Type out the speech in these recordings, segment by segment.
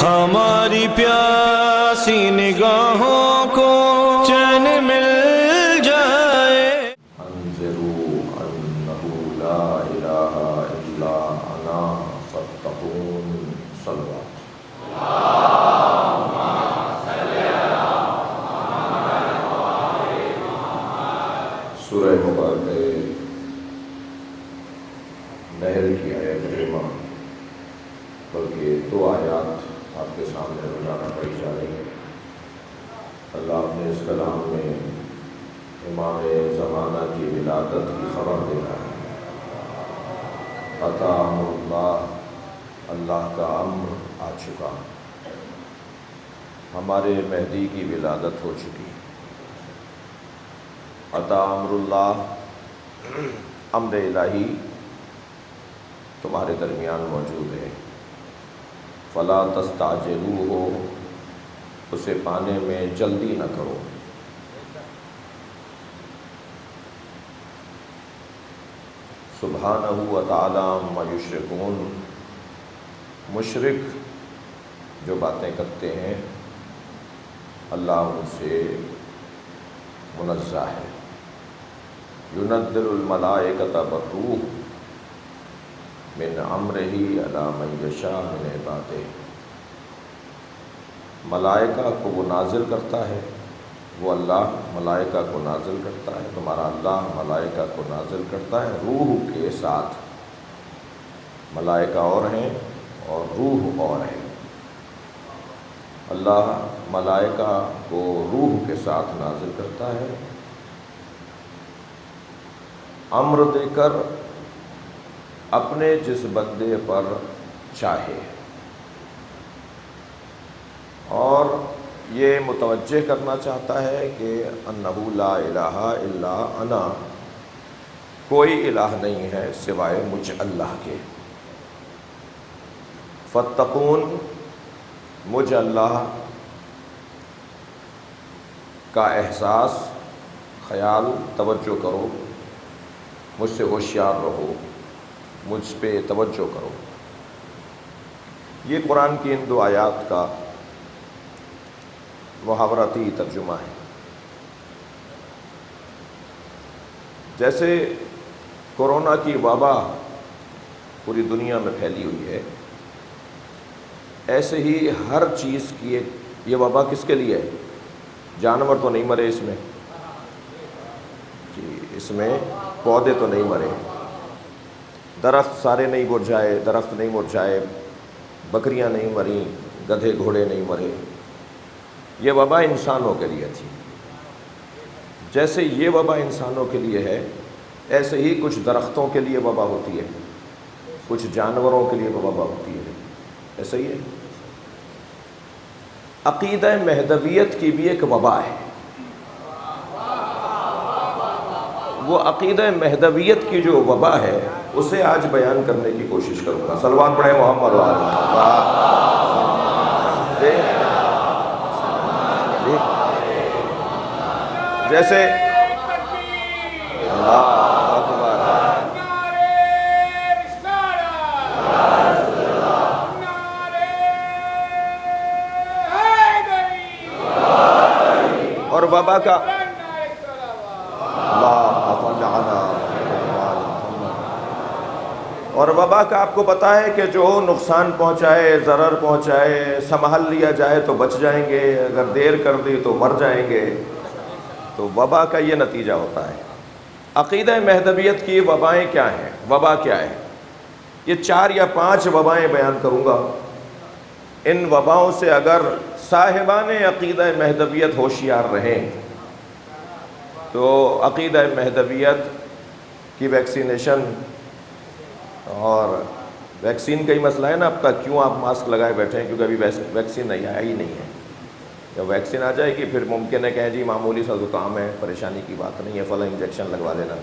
ہماری پیاسی نگاہوں کو چین مل جائے۔ انذروا انہ لا الہ الا انا فاتقون صلوات۔ سورہ مبارکہ نحل کی آیت کریمہ، بلکہ دو آیات آپ کے سامنے روزانہ پڑھی جا رہی ہے۔ اللہ اپنے اس کلام میں امام زمانہ کی ولادت کی خبر دے رہا ہے۔ عطا امر اللہ، اللہ کا امر آ چکا، ہمارے مہدی کی ولادت ہو چکی۔ عطا امر اللہ، امر الہی تمہارے درمیان موجود ہے۔ فلا تستعجلوہ، اسے پانے میں جلدی نہ کرو۔ سبحانہ و تعالی عما یشرکون، مشرک جو باتیں کرتے ہیں اللہ ان سے منزہ ہے۔ ينزل الملائکۃ بالروح من امرہ علی من یشاء من عبادہ، ملائکہ کو وہ نازل کرتا ہے، وہ اللہ ملائکہ کو نازل کرتا ہے، تمہارا اللہ ملائکہ کو نازل کرتا ہے روح کے ساتھ۔ ملائکہ اور ہیں اور روح اور ہے۔ اللہ ملائکہ کو روح کے ساتھ نازل کرتا ہے، امر دے کر اپنے جس بندے پر چاہے، اور یہ متوجہ کرنا چاہتا ہے کہ انہ لا الہ الا انا، کوئی الہ نہیں ہے سوائے مجھ اللہ کے۔ فاتقون، مجھ اللہ کا احساس، خیال، توجہ کرو، مجھ سے ہوشیار رہو، مجھ پہ توجہ کرو۔ یہ قرآن کی ان دو آیات کا محاورتی ترجمہ ہے۔ جیسے کورونا کی وبا پوری دنیا میں پھیلی ہوئی ہے، ایسے ہی ہر چیز کی یہ وبا کس کے لیے ہے؟ جانور تو نہیں مرے اس میں جی، اس میں پودے تو نہیں مرے، درخت سارے نہیں مرجھائے، درخت نہیں مرجھائے، بکریاں نہیں مریں، گدھے گھوڑے نہیں مرے۔ یہ وبا انسانوں کے لیے تھی۔ جیسے یہ وبا انسانوں کے لیے ہے، ایسے ہی کچھ درختوں کے لیے وبا ہوتی ہے، کچھ جانوروں کے لیے وبا ہوتی ہے، ایسا ہی ہے۔ عقیدہ مہدویت کی بھی ایک وبا ہے۔ وہ عقیدہ مہدویت کی جو وبا ہے اسے آج بیان کرنے کی کوشش کروں گا۔ صلوات پڑھیں محمد و آل محمد۔ جیسے اللہ اکبر، اور وبا کا اور وبا کا آپ کو پتہ ہے کہ جو نقصان پہنچائے، ضرر پہنچائے، سنبھال لیا جائے تو بچ جائیں گے، اگر دیر کر دی تو مر جائیں گے۔ تو وبا کا یہ نتیجہ ہوتا ہے۔ عقیدہ مہدویت کی وبائیں کیا ہیں؟ وبا کیا ہے؟ یہ 4 یا 5 وبائیں بیان کروں گا۔ ان وباؤں سے اگر صاحبان عقیدہ مہدویت ہوشیار رہیں تو عقیدہ مہدویت کی ویکسینیشن، اور ویکسین کا ہی مسئلہ ہے نا اب تک، کیوں آپ ماسک لگائے بیٹھے ہیں؟ کیونکہ ابھی ویکسین نہیں آیا ہی نہیں ہے۔ جب ویکسین آ جائے گی پھر ممکن ہے کہ جی معمولی سا زکام ہے، پریشانی کی بات نہیں ہے، فلاں انجیکشن لگوا لینا،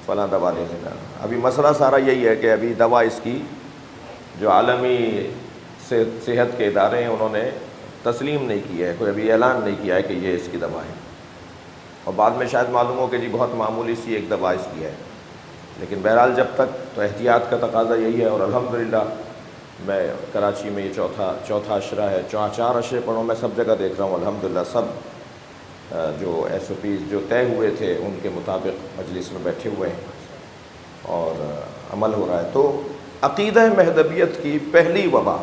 فلاں دوا لے لینا۔ ابھی مسئلہ سارا یہی ہے کہ ابھی دوا اس کی جو عالمی صحت کے ادارے ہیں انہوں نے تسلیم نہیں کی ہے، کوئی ابھی اعلان نہیں کیا ہے کہ یہ اس کی دوا ہے، اور بعد میں شاید معلوم ہو کہ جی بہت معمولی سی ایک دوا اس کی ہے۔ لیکن بہرحال جب تک تو احتیاط کا تقاضا یہی ہے، اور الحمدللہ میں کراچی میں یہ چوتھا عشرہ ہے، 4 عشرے پڑھوں، میں سب جگہ دیکھ رہا ہوں الحمدللہ سب جو ایس او پیز جو طے ہوئے تھے ان کے مطابق مجلس میں بیٹھے ہوئے ہیں اور عمل ہو رہا ہے۔ تو عقیدہ مہدویت کی پہلی وبا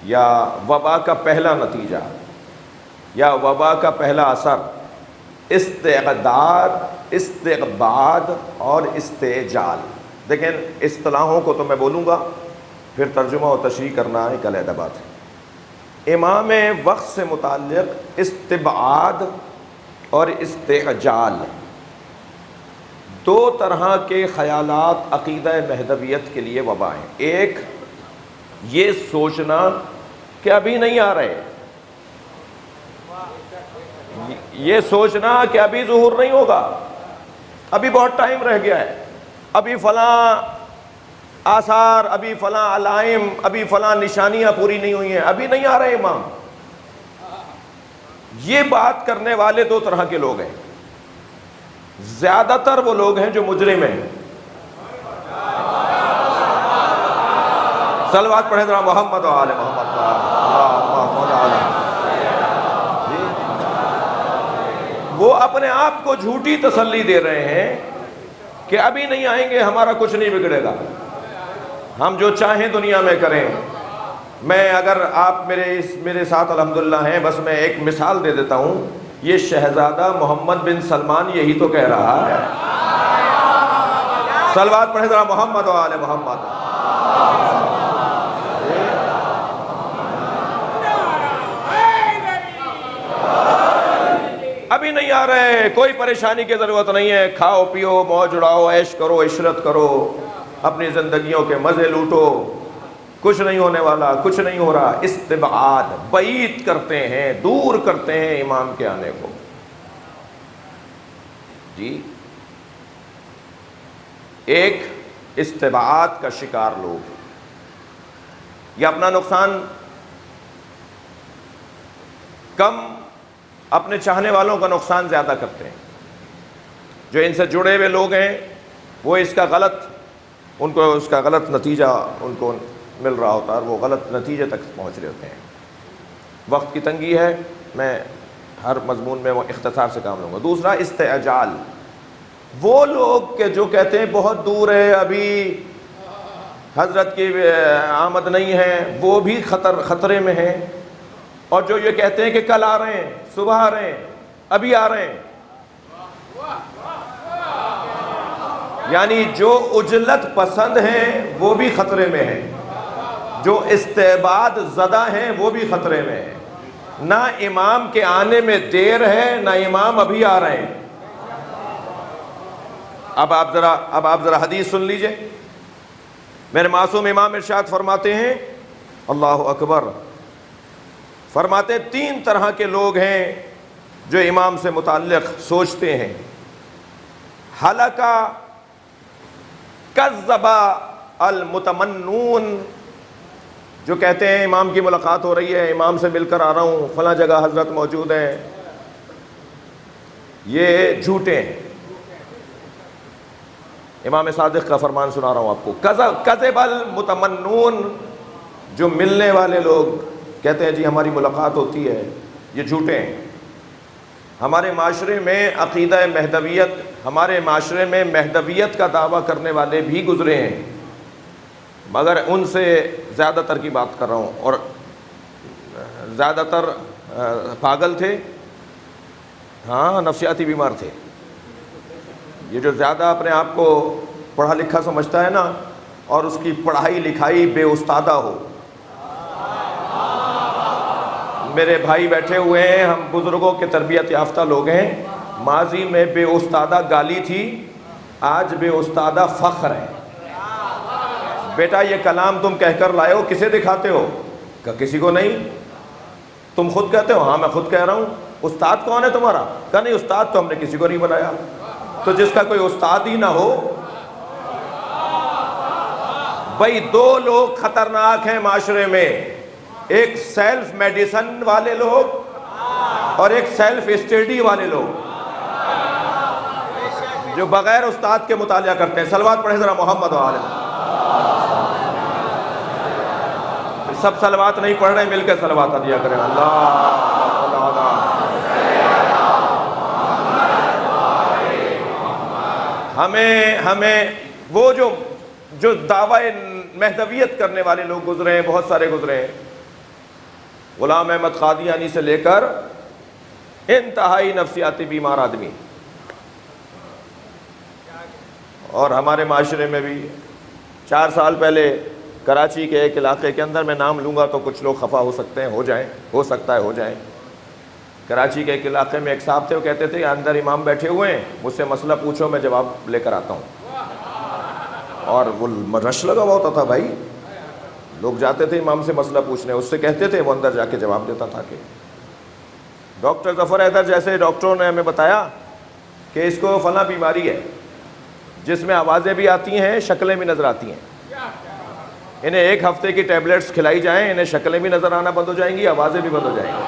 یا وبا کا پہلا نتیجہ یا وبا کا پہلا اثر استقباد اور استعجال۔ دیکھیں اصطلاحوں کو تو میں بولوں گا، پھر ترجمہ و تشریح کرنا ایک علیحدہ بات ہے۔ امام وقت سے متعلق استبعاد اور استعجال، دو طرح کے خیالات عقیدہ مہدویت کے لیے وبا ہیں۔ ایک یہ سوچنا کہ ابھی نہیں آ رہے، یہ سوچنا کہ ابھی ظہور نہیں ہوگا، ابھی بہت ٹائم رہ گیا ہے، ابھی فلاں آثار، ابھی فلاں علائم، ابھی فلاں نشانیاں پوری نہیں ہوئی ہیں، ابھی نہیں آ رہے امام۔ یہ بات کرنے والے دو طرح کے لوگ ہیں۔ زیادہ تر وہ لوگ ہیں جو مجرم ہیں۔ صلوات پڑھیں ذرا محمد و آل محمد۔ وہ اپنے آپ کو جھوٹی تسلی دے رہے ہیں کہ ابھی نہیں آئیں گے، ہمارا کچھ نہیں بگڑے گا، ہم جو چاہیں دنیا میں کریں۔ میں اگر آپ میرے ساتھ الحمدللہ ہیں، بس میں ایک مثال دے دیتا ہوں۔ یہ شہزادہ محمد بن سلمان یہی تو کہہ رہا ہے۔ صلوات پڑھیں ذرا محمد و آل محمد۔ ابھی نہیں آ رہے، کوئی پریشانی کی ضرورت نہیں ہے، کھاؤ پیو موج اڑاؤ، عیش کرو عشرت کرو، اپنی زندگیوں کے مزے لوٹو، کچھ نہیں ہونے والا، کچھ نہیں ہو رہا۔ استبعاد، بعید کرتے ہیں، دور کرتے ہیں امام کے آنے کو۔ جی ایک استبعاد کا شکار لوگ، یہ اپنا نقصان کم، اپنے چاہنے والوں کا نقصان زیادہ کرتے ہیں۔ جو ان سے جڑے ہوئے لوگ ہیں وہ اس کا غلط نتیجہ ان کو مل رہا ہوتا ہے اور وہ غلط نتیجے تک پہنچ رہے ہوتے ہیں۔ وقت کی تنگی ہے، میں ہر مضمون میں وہ اختصار سے کام لوں گا۔ دوسرا استعجال، وہ لوگ کہ جو کہتے ہیں بہت دور ہے، ابھی حضرت کی آمد نہیں ہے، وہ بھی خطرے میں ہیں، اور جو یہ کہتے ہیں کہ کل آ رہے ہیں، صبح آ رہے ہیں، ابھی آ رہے ہیں، یعنی جو عجلت پسند ہیں وہ بھی خطرے میں ہیں، جو استعباد زدہ ہیں وہ بھی خطرے میں ہیں۔ نہ امام کے آنے میں دیر ہے، نہ امام ابھی آ رہے ہیں۔ اب آپ ذرا حدیث سن لیجئے۔ میرے معصوم امام ارشاد فرماتے ہیں، اللہ اکبر، فرماتے 3 طرح کے لوگ ہیں جو امام سے متعلق سوچتے ہیں۔ ہلکا کذبا المتمنون، جو کہتے ہیں امام کی ملاقات ہو رہی ہے، امام سے مل کر آ رہا ہوں، فلاں جگہ حضرت موجود ہیں، یہ جھوٹے ہیں۔ امام صادق کا فرمان سنا رہا ہوں آپ کو، کذب المتمنون، جو ملنے والے لوگ کہتے ہیں جی ہماری ملاقات ہوتی ہے، یہ جھوٹے ہیں۔ ہمارے معاشرے میں عقیدہ مہدویت، ہمارے معاشرے میں مہدویت کا دعویٰ کرنے والے بھی گزرے ہیں، مگر ان سے زیادہ تر کی بات کر رہا ہوں، اور زیادہ تر پاگل تھے، ہاں نفسیاتی بیمار تھے۔ یہ جو زیادہ اپنے آپ کو پڑھا لکھا سمجھتا ہے نا، اور اس کی پڑھائی لکھائی بے استادہ ہو۔ میرے بھائی بیٹھے ہوئے ہیں، ہم بزرگوں کے تربیت یافتہ لوگ ہیں، ماضی میں بے استادہ گالی تھی، آج بے استادہ فخر ہے۔ بیٹا یہ کلام تم کہہ کر لائے ہو، کسے دکھاتے ہو؟ کہ کسی کو نہیں۔ تم خود کہتے ہو؟ ہاں میں خود کہہ رہا ہوں۔ استاد کون ہے تمہارا؟ کہ نہیں استاد تو ہم نے کسی کو نہیں بنایا۔ تو جس کا کوئی استاد ہی نہ ہو، بھائی 2 لوگ خطرناک ہیں معاشرے میں، ایک سیلف میڈیسن والے لوگ اور ایک سیلف اسٹڈی والے لوگ، جو بغیر استاد کے مطالعہ کرتے ہیں۔ صلوات پڑھیں ذرا محمد و آل۔ سب صلوات نہیں پڑھ رہے، مل کے صلوات دیا کریں. ہمیں وہ جو دعوی مہدویت کرنے والے لوگ گزرے ہیں، بہت سارے گزرے ہیں، غلام احمد قادیانی سے لے کر انتہائی نفسیاتی بیمار آدمی. اور ہمارے معاشرے میں بھی 4 سال پہلے کراچی کے ایک علاقے کے اندر، میں نام لوں گا تو کچھ لوگ خفا ہو سکتے ہیں، ہو سکتا ہے ہو جائیں. کراچی کے ایک علاقے میں ایک صاحب تھے، وہ کہتے تھے اندر امام بیٹھے ہوئے ہیں، مجھ سے مسئلہ پوچھو میں جواب لے کر آتا ہوں. اور وہ رش لگا ہوا ہوتا تھا بھائی، لوگ جاتے تھے امام سے مسئلہ پوچھنے، اس سے کہتے تھے، وہ اندر جا کے جواب دیتا تھا. کہ ڈاکٹر ظفر حیدر جیسے ڈاکٹروں نے ہمیں بتایا کہ اس کو فلاں بیماری ہے جس میں آوازیں بھی آتی ہیں، شکلیں بھی نظر آتی ہیں. انہیں 1 ہفتے کی ٹیبلٹس کھلائی جائیں، انہیں شکلیں بھی نظر آنا بند ہو جائیں گی، آوازیں بھی بند ہو جائیں گی.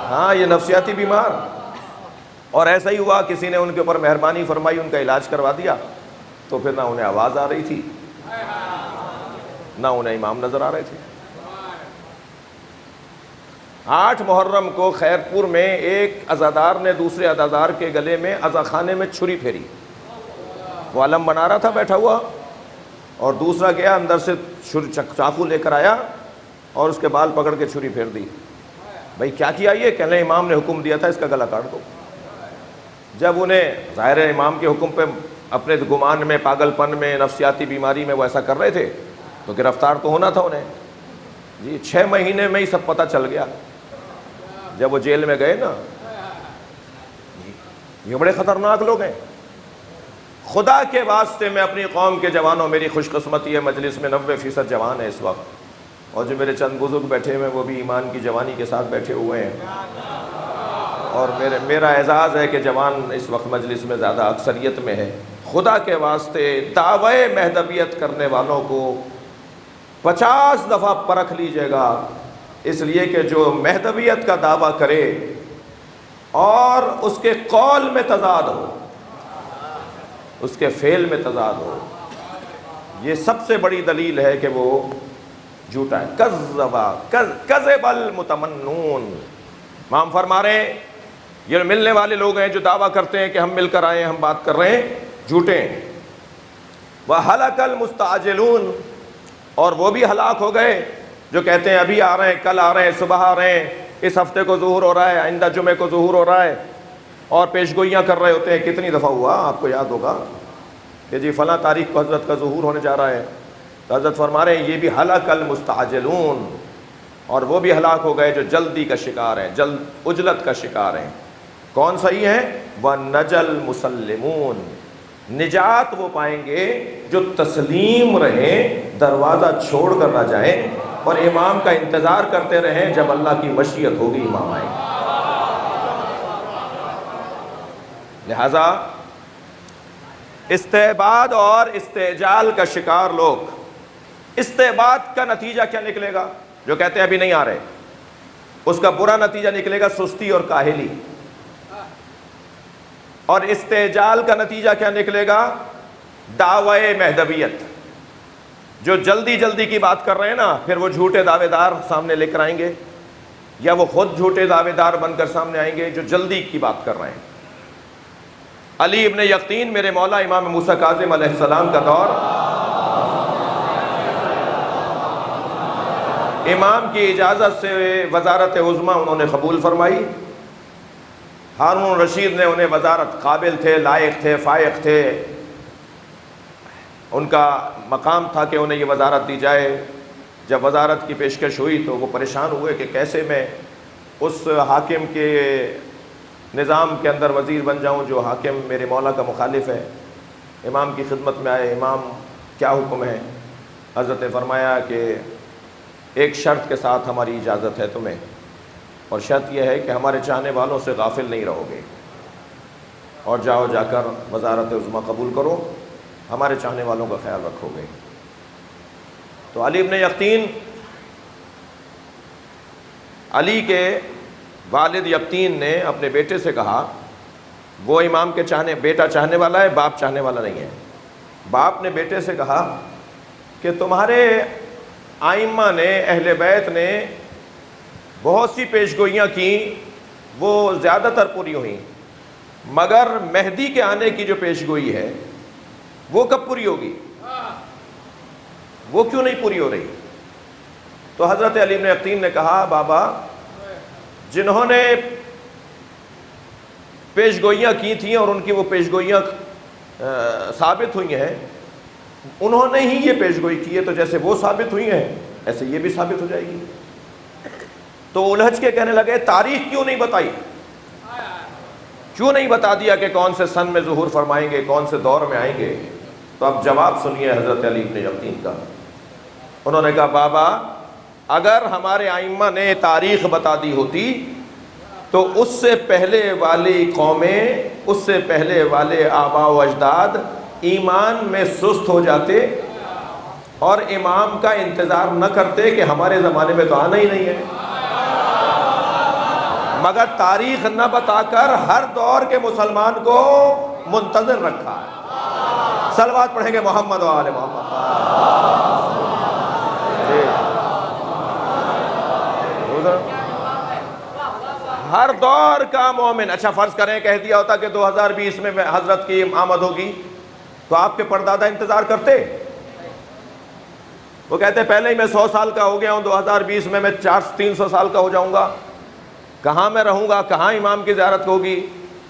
ہاں، یہ نفسیاتی بیمار. اور ایسا ہی ہوا، کسی نے ان کے اوپر مہربانی فرمائی، ان کا علاج کروا دیا، تو پھر نہ انہیں آواز آ رہی تھی، نہ انہیں امام نظر آ رہے تھے. 8 محرم کو خیرپور میں ایک عزادار نے دوسرے عزادار کے گلے میں عزاخانے میں چھری پھیری. وہ علم بنا رہا تھا بیٹھا ہوا، اور دوسرا گیا اندر سے چاقو لے کر آیا اور اس کے بال پکڑ کے چھری پھیر دی. بھائی کیا کیا یہ؟ کہنے امام نے حکم دیا تھا اس کا گلا کاٹ دو. جب انہیں ظاہر ہے امام کے حکم پہ اپنے گمان میں، پاگل پن میں، نفسیاتی بیماری میں وہ ایسا کر رہے تھے تو گرفتار تو ہونا تھا انہیں. جی 6 مہینے میں ہی سب پتہ چل گیا. جب وہ جیل میں گئے نا، یہ بڑے خطرناک لوگ ہیں. خدا کے واسطے میں اپنی قوم کے جوانوں، میری خوش قسمتی ہے مجلس میں 90% جوان ہے اس وقت، اور جو میرے چند بزرگ بیٹھے ہوئے ہیں وہ بھی ایمان کی جوانی کے ساتھ بیٹھے ہوئے ہیں. اور میرا اعزاز ہے کہ جوان اس وقت مجلس میں زیادہ اکثریت میں ہے. خدا کے واسطے دعوی مہدویت کرنے والوں کو 50 دفعہ پرکھ لیجئے گا، اس لیے کہ جو مہدویت کا دعویٰ کرے اور اس کے قول میں تضاد ہو، اس کے فعل میں تضاد ہو، یہ سب سے بڑی دلیل ہے کہ وہ جھوٹا ہے. کذب المتمنون. امام فرما رہے ہیں یہ ملنے والے لوگ ہیں جو دعویٰ کرتے ہیں کہ ہم مل کر آئے ہیں، ہم بات کر رہے ہیں، جھوٹے ہیں. وَهَلَكَ الْمُسْتَعْجِلُونَ. اور وہ بھی ہلاک ہو گئے جو کہتے ہیں ابھی آ رہے ہیں، کل آ رہے ہیں، صبح آ رہے ہیں، اس ہفتے کو ظہور ہو رہا ہے، آئندہ جمعے کو ظہور ہو رہا ہے، اور پیشگوئیاں کر رہے ہوتے ہیں. کتنی دفعہ ہوا آپ کو یاد ہوگا کہ جی فلاں تاریخ کو حضرت کا ظہور ہونے جا رہا ہے. تو حضرت فرما رہے ہیں یہ بھی ہلاک المستعجلون. اور وہ بھی ہلاک ہو گئے جو جلدی کا شکار ہیں، عجلت کا شکار ہیں. کون صحیح ہے؟ وَنَجَى الْمُسَلِّمُونَ. نجات وہ پائیں گے جو تسلیم رہیں، دروازہ چھوڑ کر نہ جائیں، اور امام کا انتظار کرتے رہیں. جب اللہ کی مشیت ہوگی امام آئیں گے. لہذا استعباد اور استعجال کا شکار لوگ، استعباد کا نتیجہ کیا نکلے گا؟ جو کہتے ہیں ابھی نہیں آ رہے، اس کا برا نتیجہ نکلے گا سستی اور کاہلی. اور استعجال کا نتیجہ کیا نکلے گا؟ دعوی مہدویت. جو جلدی جلدی کی بات کر رہے ہیں نا، پھر وہ جھوٹے دعوے دار سامنے لے کر آئیں گے، یا وہ خود جھوٹے دعوے دار بن کر سامنے آئیں گے جو جلدی کی بات کر رہے ہیں. علی ابن یقطین، میرے مولا امام موسیٰ کاظم علیہ السلام کا دور، امام کی اجازت سے وزارت عظمیٰ انہوں نے قبول فرمائی. ہارون رشید نے انہیں وزارت، قابل تھے، لائق تھے، فائق تھے، ان کا مقام تھا کہ انہیں یہ وزارت دی جائے. جب وزارت کی پیشکش ہوئی تو وہ پریشان ہوئے کہ کیسے میں اس حاکم کے نظام کے اندر وزیر بن جاؤں جو حاکم میرے مولا کا مخالف ہے. امام کی خدمت میں آئے، امام کیا حکم ہے؟ حضرت نے فرمایا کہ ایک شرط کے ساتھ ہماری اجازت ہے تمہیں، اور شرط یہ ہے کہ ہمارے چاہنے والوں سے غافل نہیں رہو گے، اور جاؤ جا کر وزارت عظمیٰ قبول کرو، ہمارے چاہنے والوں کا خیال رکھو گے. تو علی ابن یقطین، علی کے والد یقطین نے اپنے بیٹے سے کہا، وہ امام کے بیٹا چاہنے والا ہے، باپ چاہنے والا نہیں ہے. باپ نے بیٹے سے کہا کہ تمہارے آئمہ نے، اہل بیت نے بہت سی پیشگوئیاں کیں، وہ زیادہ تر پوری ہوئیں، مگر مہدی کے آنے کی جو پیشگوئی ہے وہ کب پوری ہوگی؟ وہ کیوں نہیں پوری ہو رہی؟ تو حضرت علی بن یقین نے کہا بابا جنہوں نے پیشگوئیاں کی تھیں اور ان کی وہ پیشگوئیاں ثابت ہوئی ہیں، انہوں نے ہی یہ پیشگوئی کی ہے، تو جیسے وہ ثابت ہوئی ہیں ایسے یہ بھی ثابت ہو جائے گی۔ تو الجھ کے کہنے لگے تاریخ کیوں نہیں بتائی، کیوں نہیں بتا دیا کہ کون سے سن میں ظہور فرمائیں گے، کون سے دور میں آئیں گے؟ تو اب جواب سنیے حضرت علی بن یقین کا۔ انہوں نے کہا بابا اگر ہمارے ائمہ نے تاریخ بتا دی ہوتی تو اس سے پہلے والی قومیں، اس سے پہلے والے آباء و اجداد ایمان میں سست ہو جاتے اور امام کا انتظار نہ کرتے کہ ہمارے زمانے میں تو آنا ہی نہیں ہے، مگر تاریخ نہ بتا کر ہر دور کے مسلمان کو منتظر رکھا ہے۔ صلوات پڑھیں گے محمد و آل محمد۔ ہر دور کا مومن، اچھا فرض کریں کہہ دیا ہوتا کہ 2020 میں حضرت کی آمد ہوگی تو آپ کے پردادا انتظار کرتے؟ وہ کہتے پہلے ہی میں 100 سال کا ہو گیا ہوں، 2020 میں 300 سال کا ہو جاؤں گا، کہاں میں رہوں گا، کہاں امام کی زیارت ہوگی؟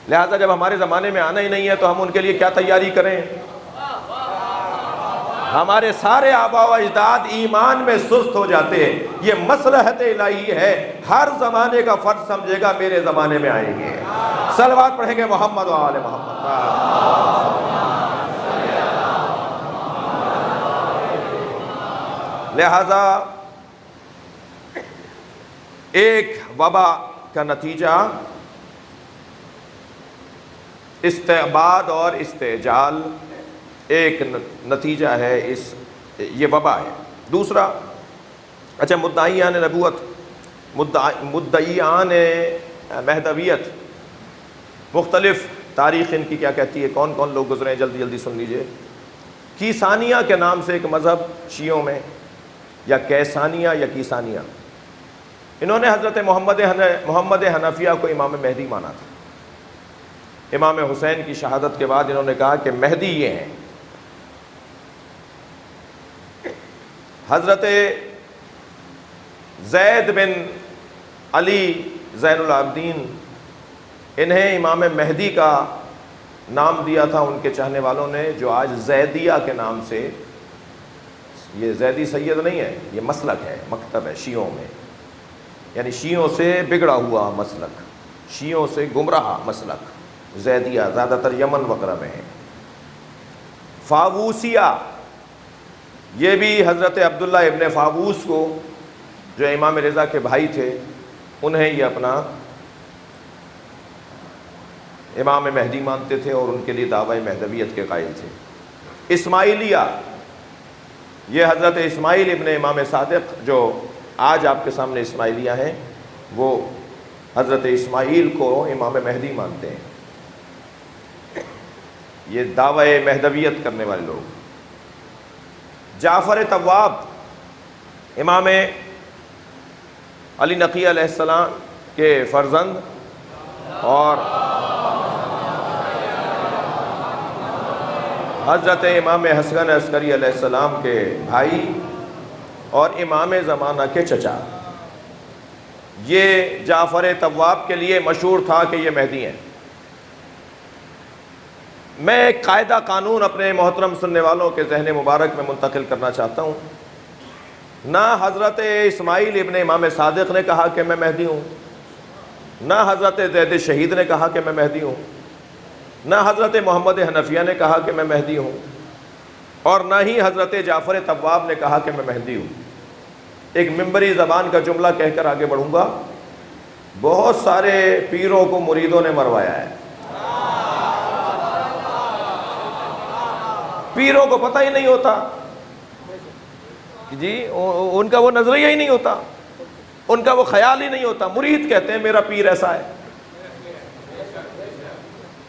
لہٰذا جب ہمارے زمانے میں آنا ہی نہیں ہے تو ہم ان کے لیے کیا تیاری کریں؟ ہمارے سارے آباء و اجداد ایمان میں سست ہو جاتے ہیں۔ یہ مصلحت الہی ہے، ہر زمانے کا فرد سمجھے گا میرے زمانے میں آئیں گے۔ صلوات پڑھیں گے محمد و آل محمد۔ لہذا ایک وبا کا نتیجہ استعباد اور استعجال ایک نتیجہ ہے، یہ وبا ہے۔ دوسرا، اچھا مدعیان نبوت، مدعیان مہدویت، مختلف تاریخ ان کی کیا کہتی ہے، کون کون لوگ گزرے ہیں، جلدی جلدی سن لیجئے۔ کیسانیہ کے نام سے ایک مذہب شیعوں میں، یا کیسانیہ یا کیسانیہ، انہوں نے حضرت محمد حنفیہ کو امام مہدی مانا تھا۔ امام حسین کی شہادت کے بعد انہوں نے کہا کہ مہدی یہ ہیں۔ حضرت زید بن علی زین العابدین، انہیں امام مہدی کا نام دیا تھا ان کے چاہنے والوں نے، جو آج زیدیہ کے نام سے، یہ زیدی سید نہیں ہے، یہ مسلک ہے، مکتب ہے شیعوں میں، یعنی شیعوں سے بگڑا ہوا مسلک، شیعوں سے گمراہ مسلک، زیدیہ زیادہ تر یمن وغیرہ میں ہے۔ فاووسیہ، یہ بھی حضرت عبداللہ ابن فاووس کو، جو امام رضا کے بھائی تھے، انہیں یہ اپنا امام مہدی مانتے تھے اور ان کے لیے دعوی مہدویت کے قائل تھے۔ اسماعیلیہ، یہ حضرت اسماعیل ابن امام صادق، جو آج آپ کے سامنے اسماعیلیہ ہیں، وہ حضرت اسماعیل کو امام مہدی مانتے ہیں، یہ دعوی مہدویت کرنے والے لوگ۔ جعفر طواب، امام علی نقی علیہ السلام کے فرزند اور حضرت امام حسن عسکری علیہ السلام کے بھائی اور امام زمانہ کے چچا، یہ جعفر طواب کے لیے مشہور تھا کہ یہ مہدی ہیں۔ میں ایک قاعدہ قانون اپنے محترم سننے والوں کے ذہن مبارک میں منتقل کرنا چاہتا ہوں۔ نہ حضرت اسماعیل ابن امام صادق نے کہا کہ میں مہدی ہوں، نہ حضرت زید شہید نے کہا کہ میں مہدی ہوں، نہ حضرت محمد حنفیہ نے کہا کہ میں مہدی ہوں، اور نہ ہی حضرت جعفر طواب نے کہا کہ میں مہدی ہوں۔ ایک منبری زبان کا جملہ کہہ کر آگے بڑھوں گا۔ بہت سارے پیروں کو مریدوں نے مروایا ہے، پیروں کو پتہ ہی نہیں ہوتا کہ جی ان کا وہ نظریہ ہی نہیں ہوتا، ان کا وہ خیال ہی نہیں ہوتا۔ مرید کہتے ہیں میرا پیر ایسا ہے،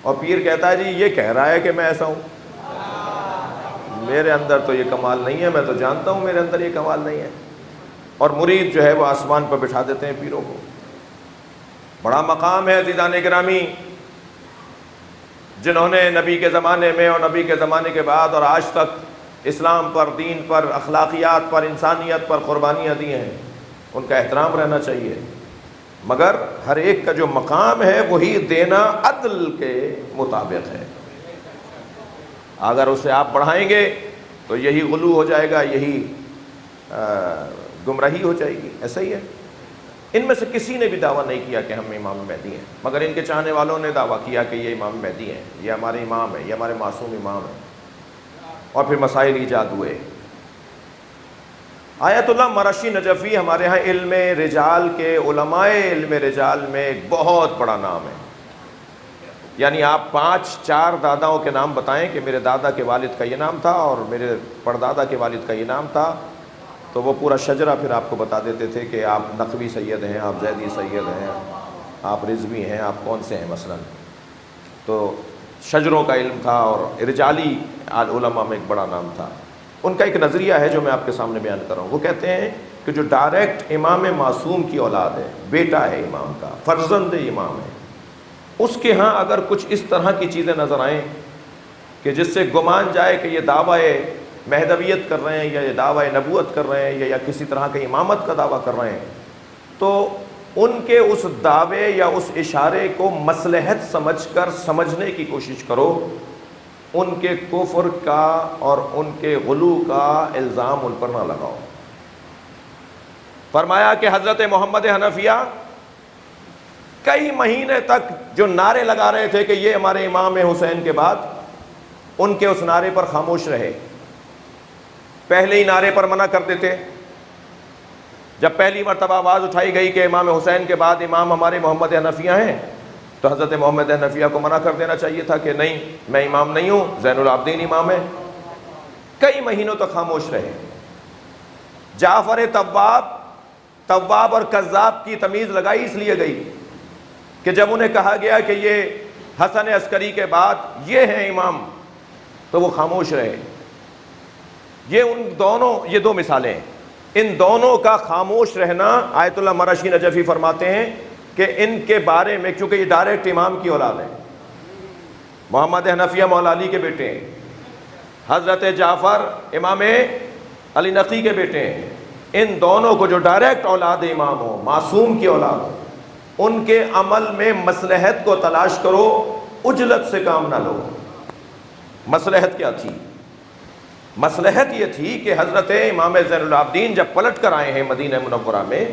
اور پیر کہتا ہے جی یہ کہہ رہا ہے کہ میں ایسا ہوں، میرے اندر تو یہ کمال نہیں ہے، میں تو جانتا ہوں میرے اندر یہ کمال نہیں ہے۔ اور مرید جو ہے وہ آسمان پر بٹھا دیتے ہیں پیروں کو۔ بڑا مقام ہے عزیزان گرامی، جنہوں نے نبی کے زمانے میں اور نبی کے زمانے کے بعد اور آج تک اسلام پر، دین پر، اخلاقیات پر، انسانیت پر قربانیاں دی ہیں، ان کا احترام رہنا چاہیے۔ مگر ہر ایک کا جو مقام ہے وہی دینا عدل کے مطابق ہے۔ اگر اسے آپ بڑھائیں گے تو یہی غلو ہو جائے گا، یہی گمراہی ہو جائے گی۔ ایسا ہی ہے، ان میں سے کسی نے بھی دعویٰ نہیں کیا کہ ہم امام مہدی ہیں، مگر ان کے چاہنے والوں نے دعویٰ کیا کہ یہ امام مہدی ہیں، یہ ہمارے امام ہیں، یہ ہمارے معصوم امام ہیں، اور پھر مسائل ایجاد ہوئے۔ آیت اللہ مرشی نجفی ہمارے ہاں علم رجال کے، علماء علم رجال میں ایک بہت بڑا نام ہے۔ یعنی آپ 5-4 داداؤں کے نام بتائیں کہ میرے دادا کے والد کا یہ نام تھا اور میرے پردادا کے والد کا یہ نام تھا، تو وہ پورا شجرہ پھر آپ کو بتا دیتے تھے کہ آپ نقوی سید ہیں، آپ زیدی سید ہیں، آپ رضوی ہیں، آپ کون سے ہیں مثلا۔ تو شجروں کا علم تھا، اور رجالی علماء میں ایک بڑا نام تھا۔ ان کا ایک نظریہ ہے جو میں آپ کے سامنے بیان کر رہا ہوں۔ وہ کہتے ہیں کہ جو ڈائریکٹ امام معصوم کی اولاد ہے، بیٹا ہے امام کا، فرزند امام ہے، اس کے ہاں اگر کچھ اس طرح کی چیزیں نظر آئیں کہ جس سے گمان جائے کہ یہ دعویٰ مہدویت کر رہے ہیں، یا یہ دعویٰ نبوت کر رہے ہیں، یا کسی طرح کے امامت کا دعویٰ کر رہے ہیں، تو ان کے اس دعوے یا اس اشارے کو مصلحت سمجھ کر سمجھنے کی کوشش کرو، ان کے کفر کا اور ان کے غلو کا الزام ان پر نہ لگاؤ۔ فرمایا کہ حضرت محمد حنفیہ کئی مہینے تک جو نعرے لگا رہے تھے کہ یہ ہمارے امام حسین کے بعد، ان کے اس نعرے پر خاموش رہے۔ پہلے ہی نعرے پر منع کر دیتے۔ جب پہلی مرتبہ آواز اٹھائی گئی کہ امام حسین کے بعد امام ہمارے محمد حنفیہ ہیں، تو حضرت محمد حنفیہ کو منع کر دینا چاہیے تھا کہ نہیں، میں امام نہیں ہوں، زین العابدین امام ہے۔ کئی مہینوں تک خاموش رہے۔ جعفر تواب اور کذاب کی تمیز لگائی اس لیے گئی کہ جب انہیں کہا گیا کہ یہ حسن عسکری کے بعد یہ ہیں امام، تو وہ خاموش رہے۔ یہ دو مثالیں ہیں، ان دونوں کا خاموش رہنا۔ آیت اللہ مرشی نجفی فرماتے ہیں کہ ان کے بارے میں، کیونکہ یہ ڈائریکٹ امام کی اولاد ہے، محمد حنفیہ مولا علی کے بیٹے ہیں، حضرت جعفر امام علی نقی کے بیٹے ہیں، ان دونوں کو جو ڈائریکٹ اولاد امام ہو، معصوم کی اولاد ہو، ان کے عمل میں مصلحت کو تلاش کرو، عجلت سے کام نہ لو۔ مصلحت کیا تھی؟ مصلحت یہ تھی کہ حضرت امام زین العابدین جب پلٹ کر آئے ہیں مدینہ منورہ میں،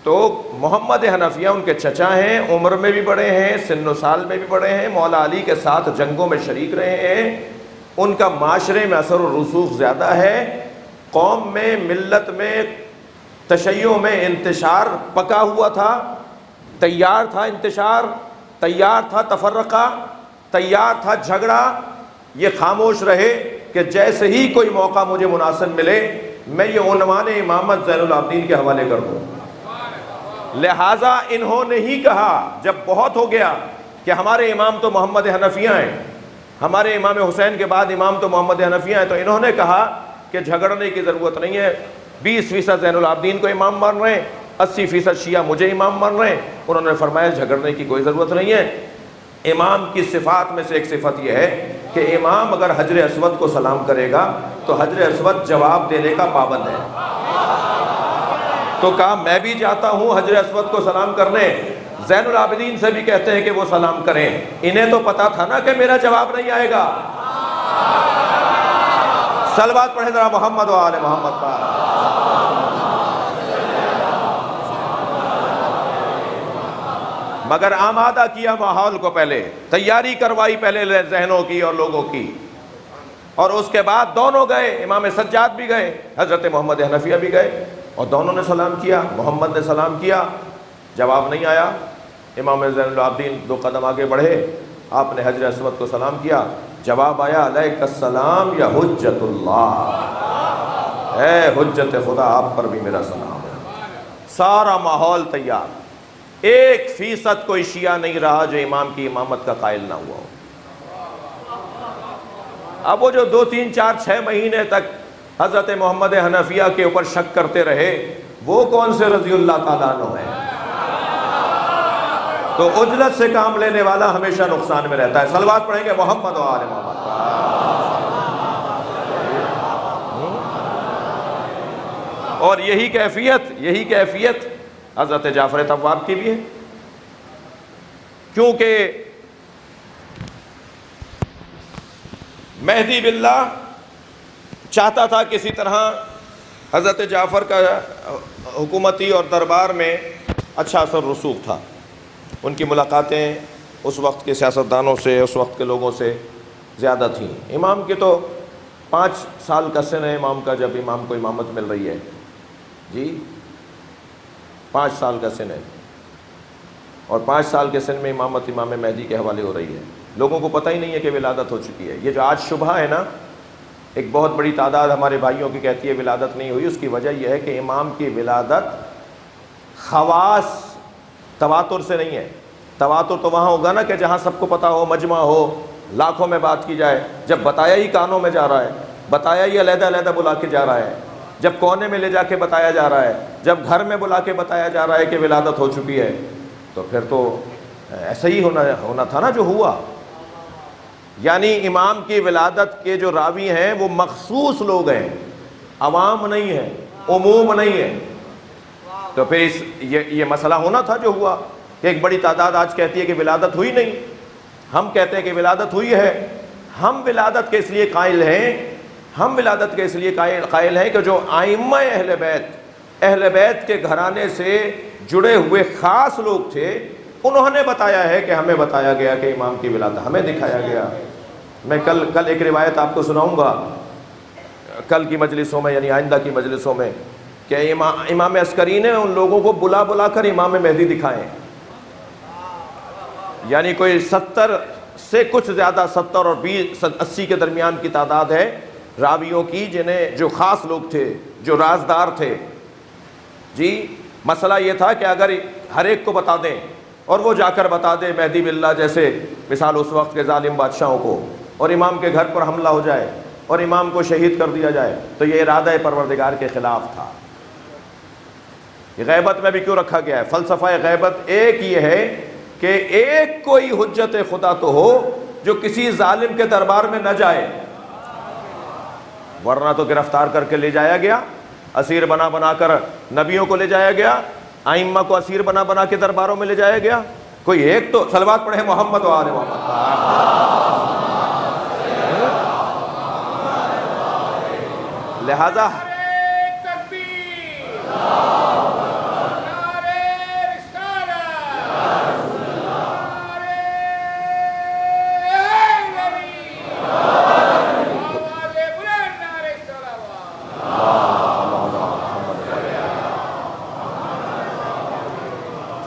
تو محمد حنفیہ ان کے چچا ہیں، عمر میں بھی بڑے ہیں، سن و سال میں بھی بڑے ہیں، مولا علی کے ساتھ جنگوں میں شریک رہے ہیں، ان کا معاشرے میں اثر و رسوخ زیادہ ہے، قوم میں، ملت میں، تشیع میں انتشار پکا ہوا تھا، تیار تھا انتشار، تیار تھا تفرقہ، تیار تھا جھگڑا۔ یہ خاموش رہے کہ جیسے ہی کوئی موقع مجھے مناسب ملے میں یہ عنوان امامت زین العابدین کے حوالے کر دوں۔ لہٰذا انہوں نے ہی کہا جب بہت ہو گیا کہ ہمارے امام تو محمد حنفیہ ہیں، ہمارے امام حسین کے بعد امام تو محمد حنفیہ ہیں، تو انہوں نے کہا کہ جھگڑنے کی ضرورت نہیں ہے، 20% زین العابدین کو امام مان رہے ہیں، 80% شیعہ مجھے امام مان رہے ہیں۔ انہوں نے فرمایا جھگڑنے کی کوئی ضرورت نہیں ہے۔ امام کی صفات میں سے ایک صفت یہ ہے کہ امام اگر حجر اسود کو سلام کرے گا تو حجر اسود جواب دینے کا پابند ہے۔ تو کہا میں بھی جاتا ہوں حجر اسود کو سلام کرنے، زین العابدین سے بھی کہتے ہیں کہ وہ سلام کریں۔ انہیں تو پتا تھا نا کہ میرا جواب نہیں آئے گا۔ صلوات پڑھیں ذرا محمد و آل محمد پر۔ مگر آمادہ کیا ماحول کو، پہلے تیاری کروائی پہلے ذہنوں کی اور لوگوں کی، اور اس کے بعد دونوں گئے، امام سجاد بھی گئے، حضرت محمد حنفیہ بھی گئے، اور دونوں نے سلام کیا۔ محمد نے سلام کیا، جواب نہیں آیا۔ امام زین العابدین 2 قدم آگے بڑھے، آپ نے حجر اسود کو سلام کیا، جواب آیا علیک السلام یا حجت اللہ، اے حجت خدا آپ پر بھی میرا سلام ہے۔ سارا ماحول تیار، 1% کوئی شیعہ نہیں رہا جو امام کی امامت کا قائل نہ ہوا ہو۔ اب وہ جو 2 3 4 6 مہینے تک حضرت محمد حنفیہ کے اوپر شک کرتے رہے، وہ کون سے رضی اللہ تعالیٰ عنہ ہیں؟ تو عجلت سے کام لینے والا ہمیشہ نقصان میں رہتا ہے۔ صلوات پڑھیں گے محمد و آل محمد۔ اور یہی کیفیت حضرت جعفر طواب کی بھی ہے، کیونکہ مہدی باللہ چاہتا تھا کسی طرح حضرت جعفر کا حکومتی اور دربار میں اچھا اثر رسوخ تھا، ان کی ملاقاتیں اس وقت کے سیاستدانوں سے، اس وقت کے لوگوں سے زیادہ تھیں۔ امام کی تو 5 سال کا سن ہے امام کا، جب امام کو امامت مل رہی ہے، جی 5 سال کا سن ہے، اور 5 سال کے سن میں امامت امام مہدی کے حوالے ہو رہی ہے۔ لوگوں کو پتہ ہی نہیں ہے کہ ولادت ہو چکی ہے۔ یہ جو آج شبہ ہے نا، ایک بہت بڑی تعداد ہمارے بھائیوں کی کہتی ہے ولادت نہیں ہوئی، اس کی وجہ یہ ہے کہ امام کی ولادت خواص تواتر سے نہیں ہے۔ تواتر تو وہاں ہوگا نا کہ جہاں سب کو پتہ ہو، مجمع ہو، لاکھوں میں بات کی جائے۔ جب بتایا ہی کانوں میں جا رہا ہے، بتایا ہی علیحدہ علیحدہ بلا کے جا رہا ہے، جب کونے میں لے جا کے بتایا جا رہا ہے، جب گھر میں بلا کے بتایا جا رہا ہے کہ ولادت ہو چکی ہے، تو پھر تو ایسا ہی ہونا تھا نا جو ہوا۔ یعنی امام کی ولادت کے جو راوی ہیں وہ مخصوص لوگ ہیں، عوام نہیں ہیں، عموم نہیں ہے۔ تو پھر یہ مسئلہ ہونا تھا جو ہوا، کہ ایک بڑی تعداد آج کہتی ہے کہ ولادت ہوئی نہیں، ہم کہتے ہیں کہ ولادت ہوئی ہے۔ ہم ولادت کے اس لیے قائل ہیں کہ جو ائمہ اہل بیت کے گھرانے سے جڑے ہوئے خاص لوگ تھے، انہوں نے بتایا ہے کہ ہمیں بتایا گیا کہ امام کی ولادت ہمیں دکھایا گیا۔ میں کل ایک روایت آپ کو سناؤں گا، کل کی مجلسوں میں، یعنی آئندہ کی مجلسوں میں، کہ امام عسکری نے ان لوگوں کو بلا کر امام مہدی دکھائے۔ یعنی کوئی 70 سے کچھ زیادہ، 70 اور 80 کے درمیان کی تعداد ہے راویوں کی، جو خاص لوگ تھے، جو رازدار تھے۔ جی مسئلہ یہ تھا کہ اگر ہر ایک کو بتا دیں اور وہ جا کر بتا دے مہدی باللہ جیسے مثال اس وقت کے ظالم بادشاہوں کو، اور امام کے گھر پر حملہ ہو جائے اور امام کو شہید کر دیا جائے، تو یہ ارادہ پروردگار کے خلاف تھا۔ یہ غیبت میں بھی کیوں رکھا گیا ہے؟ فلسفہ غیبت ایک یہ ہے کہ ایک کوئی حجت خدا تو ہو جو کسی ظالم کے دربار میں نہ جائے، ورنہ تو گرفتار کر کے لے جایا گیا، اسیر بنا کر نبیوں کو لے جایا گیا، ائمہ کو اسیر بنا کے درباروں میں لے جایا گیا۔ کوئی ایک تو صلوات پڑھے محمد و آل محمد۔ لہذا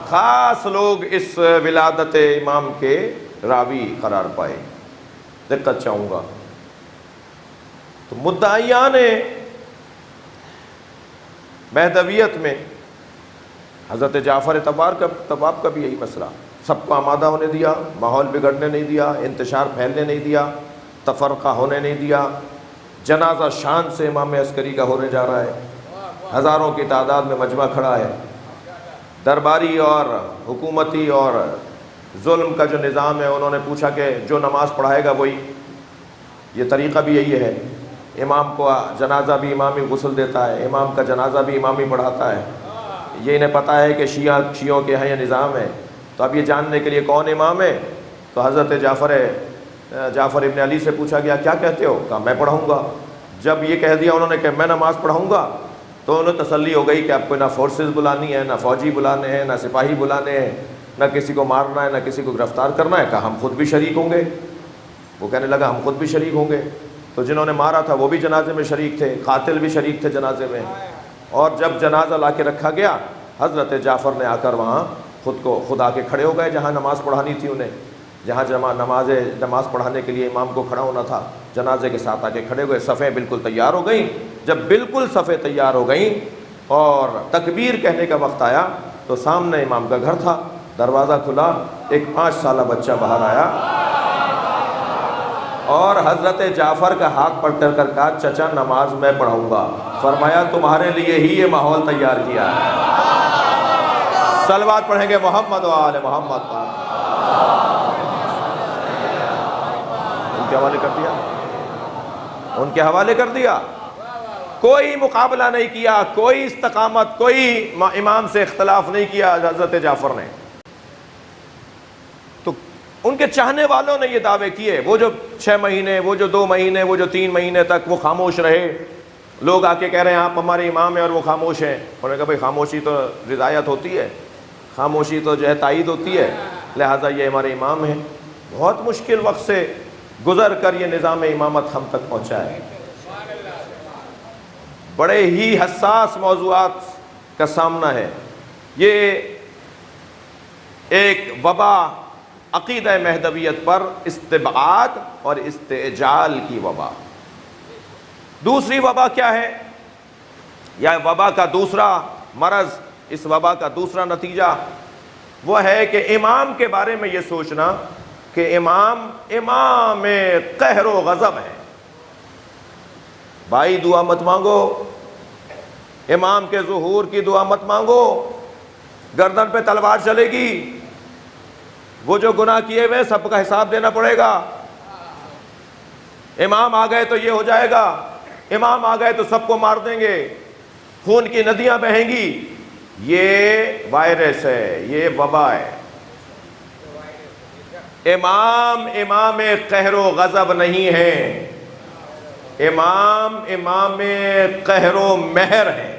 خاص لوگ اس ولادت امام کے راوی قرار پائے۔ دقت چاہوں گا تو مدعیان مہدویت میں حضرت جعفر طواب کا بھی یہی مسئلہ، سب کو آمادہ ہونے دیا، ماحول بگڑنے نہیں دیا، انتشار پھیلنے نہیں دیا، تفرقہ ہونے نہیں دیا۔ جنازہ شان سے امام عسکری کا ہونے جا رہا ہے، ہزاروں کی تعداد میں مجمع کھڑا ہے۔ درباری اور حکومتی اور ظلم کا جو نظام ہے، انہوں نے پوچھا کہ جو نماز پڑھائے گا وہی، یہ طریقہ بھی یہی ہے، امام کو جنازہ بھی امام ہی غسل دیتا ہے، امام کا جنازہ بھی امام ہی پڑھاتا ہے۔ یہ انہیں پتہ ہے کہ شیعوں کے ہاں یہ نظام ہے۔ تو اب یہ جاننے کے لیے کون امام ہے، تو حضرت جعفر ابن علی سے پوچھا گیا کیا کہتے ہو؟ کہا میں پڑھاؤں گا۔ جب یہ کہہ دیا انہوں نے کہ میں نماز پڑھاؤں گا، تو انہیں تسلی ہو گئی کہ اب کوئی نہ فورسز بلانی ہے، نہ فوجی بلانے ہیں، نہ سپاہی بلانے ہیں، نہ کسی کو مارنا ہے، نہ کسی کو گرفتار کرنا ہے۔ کہا ہم خود بھی شریک ہوں گے۔ وہ کہنے لگا ہم خود بھی شریک ہوں گے۔ تو جنہوں نے مارا تھا وہ بھی جنازے میں شریک تھے، قاتل بھی شریک تھے جنازے میں۔ اور جب جنازہ لا کے رکھا گیا، حضرت جعفر نے آ کر وہاں خود آ کے کھڑے ہو گئے جہاں نماز پڑھانی تھی انہیں، جہاں نماز پڑھانے کے لیے امام کو کھڑا ہونا تھا، جنازے کے ساتھ آ کے کھڑے ہوئے۔ صفیں بالکل تیار ہو گئیں۔ جب بالکل صفیں تیار ہو گئیں اور تکبیر کہنے کا وقت آیا، تو سامنے امام کا گھر تھا، دروازہ کھلا، ایک 5 سالہ بچہ باہر آیا اور حضرت جعفر کا ہاتھ پکڑ کر کہا چچا نماز میں پڑھاؤں گا. فرمایا تمہارے لیے ہی یہ ماحول تیار کیا ہے. صلوات پڑھیں گے محمد و آل محمد پر. ان کے حوالے کر دیا, ان کے حوالے کر دیا. کوئی مقابلہ نہیں کیا, کوئی استقامت, کوئی امام سے اختلاف نہیں کیا حضرت جعفر نے. تو ان کے چاہنے والوں نے یہ دعوے کیے. وہ جو 6 مہینے, وہ جو 2 مہینے, وہ جو 3 مہینے تک وہ خاموش رہے. لوگ آ کے کہہ رہے ہیں آپ ہمارے امام ہیں اور وہ خاموش ہیں. انہوں نے کہا بھائی خاموشی تو رضایت ہوتی ہے, خاموشی تو جو ہے تائید ہوتی ہے, لہٰذا یہ ہمارے امام ہیں. بہت مشکل وقت سے گزر کر یہ نظام امامت ہم تک پہنچا ہے. بڑے ہی حساس موضوعات کا سامنا ہے. یہ ایک وبا عقیدہ مہدویت پر استبعاد اور استعجال کی وبا. دوسری وبا کیا ہے, یا وبا کا دوسرا مرض, اس وبا کا دوسرا نتیجہ وہ ہے کہ امام کے بارے میں یہ سوچنا کہ امام قہر و غضب ہے. بھائی دعا مت مانگو, امام کے ظہور کی دعا مت مانگو, گردن پہ تلوار چلے گی, وہ جو گناہ کیے ہوئے سب کا حساب دینا پڑے گا. امام آ گئے تو یہ ہو جائے گا, امام آ گئے تو سب کو مار دیں گے, خون کی ندیاں بہیں گی. یہ وائرس ہے, یہ وبا ہے. امام قہر و غضب نہیں ہے, امام قہر و مہر ہے.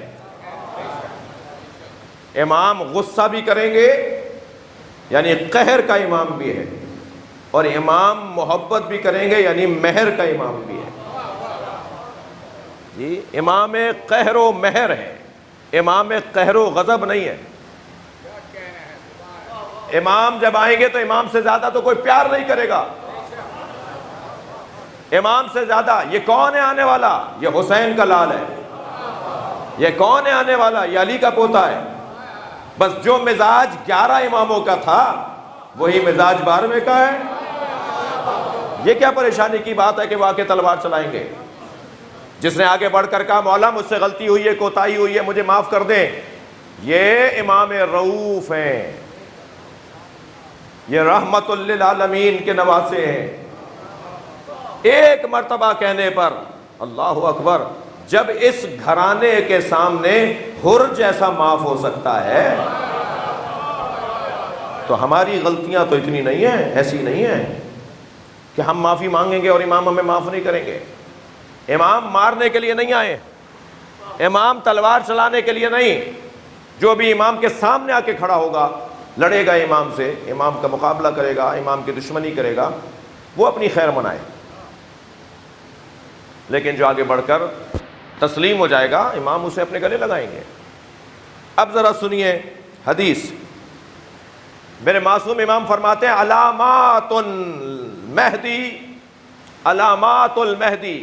امام غصہ بھی کریں گے, یعنی قہر کا امام بھی ہے, اور امام محبت بھی کریں گے, یعنی مہر کا امام بھی ہے. جی امام قہر و مہر ہے, امام قہر و غضب نہیں ہے. امام جب آئیں گے تو امام سے زیادہ تو کوئی پیار نہیں کرے گا. امام سے زیادہ یہ کون ہے آنے والا؟ یہ حسین کا لال ہے. یہ کون ہے آنے والا؟ یہ علی کا پوتا ہے. بس جو مزاج 11 اماموں کا تھا وہی مزاج 12ویں کا ہے. یہ کیا پریشانی کی بات ہے کہ وہ آ کے تلوار چلائیں گے؟ جس نے آگے بڑھ کر کہا مولا مجھ سے غلطی ہوئی ہے, کوتاہی ہوئی ہے, مجھے معاف کر دیں, یہ امام رؤوف ہیں, یہ رحمت للعالمین کے نواسے ہیں. ایک مرتبہ کہنے پر اللہ اکبر, جب اس گھرانے کے سامنے حر جیسا معاف ہو سکتا ہے تو ہماری غلطیاں تو اتنی نہیں ہیں, ایسی نہیں ہیں کہ ہم معافی مانگیں گے اور امام ہمیں معاف نہیں کریں گے. امام مارنے کے لیے نہیں آئے, امام تلوار چلانے کے لیے نہیں. جو بھی امام کے سامنے آ کے کھڑا ہوگا, لڑے گا امام سے, امام کا مقابلہ کرے گا, امام کی دشمنی کرے گا, وہ اپنی خیر منائے. لیکن جو آگے بڑھ کر تسلیم ہو جائے گا, امام اسے اپنے گلے لگائیں گے. اب ذرا سنیے حدیث. میرے معصوم امام فرماتے ہیں علامات المہدی, علامات المہدی,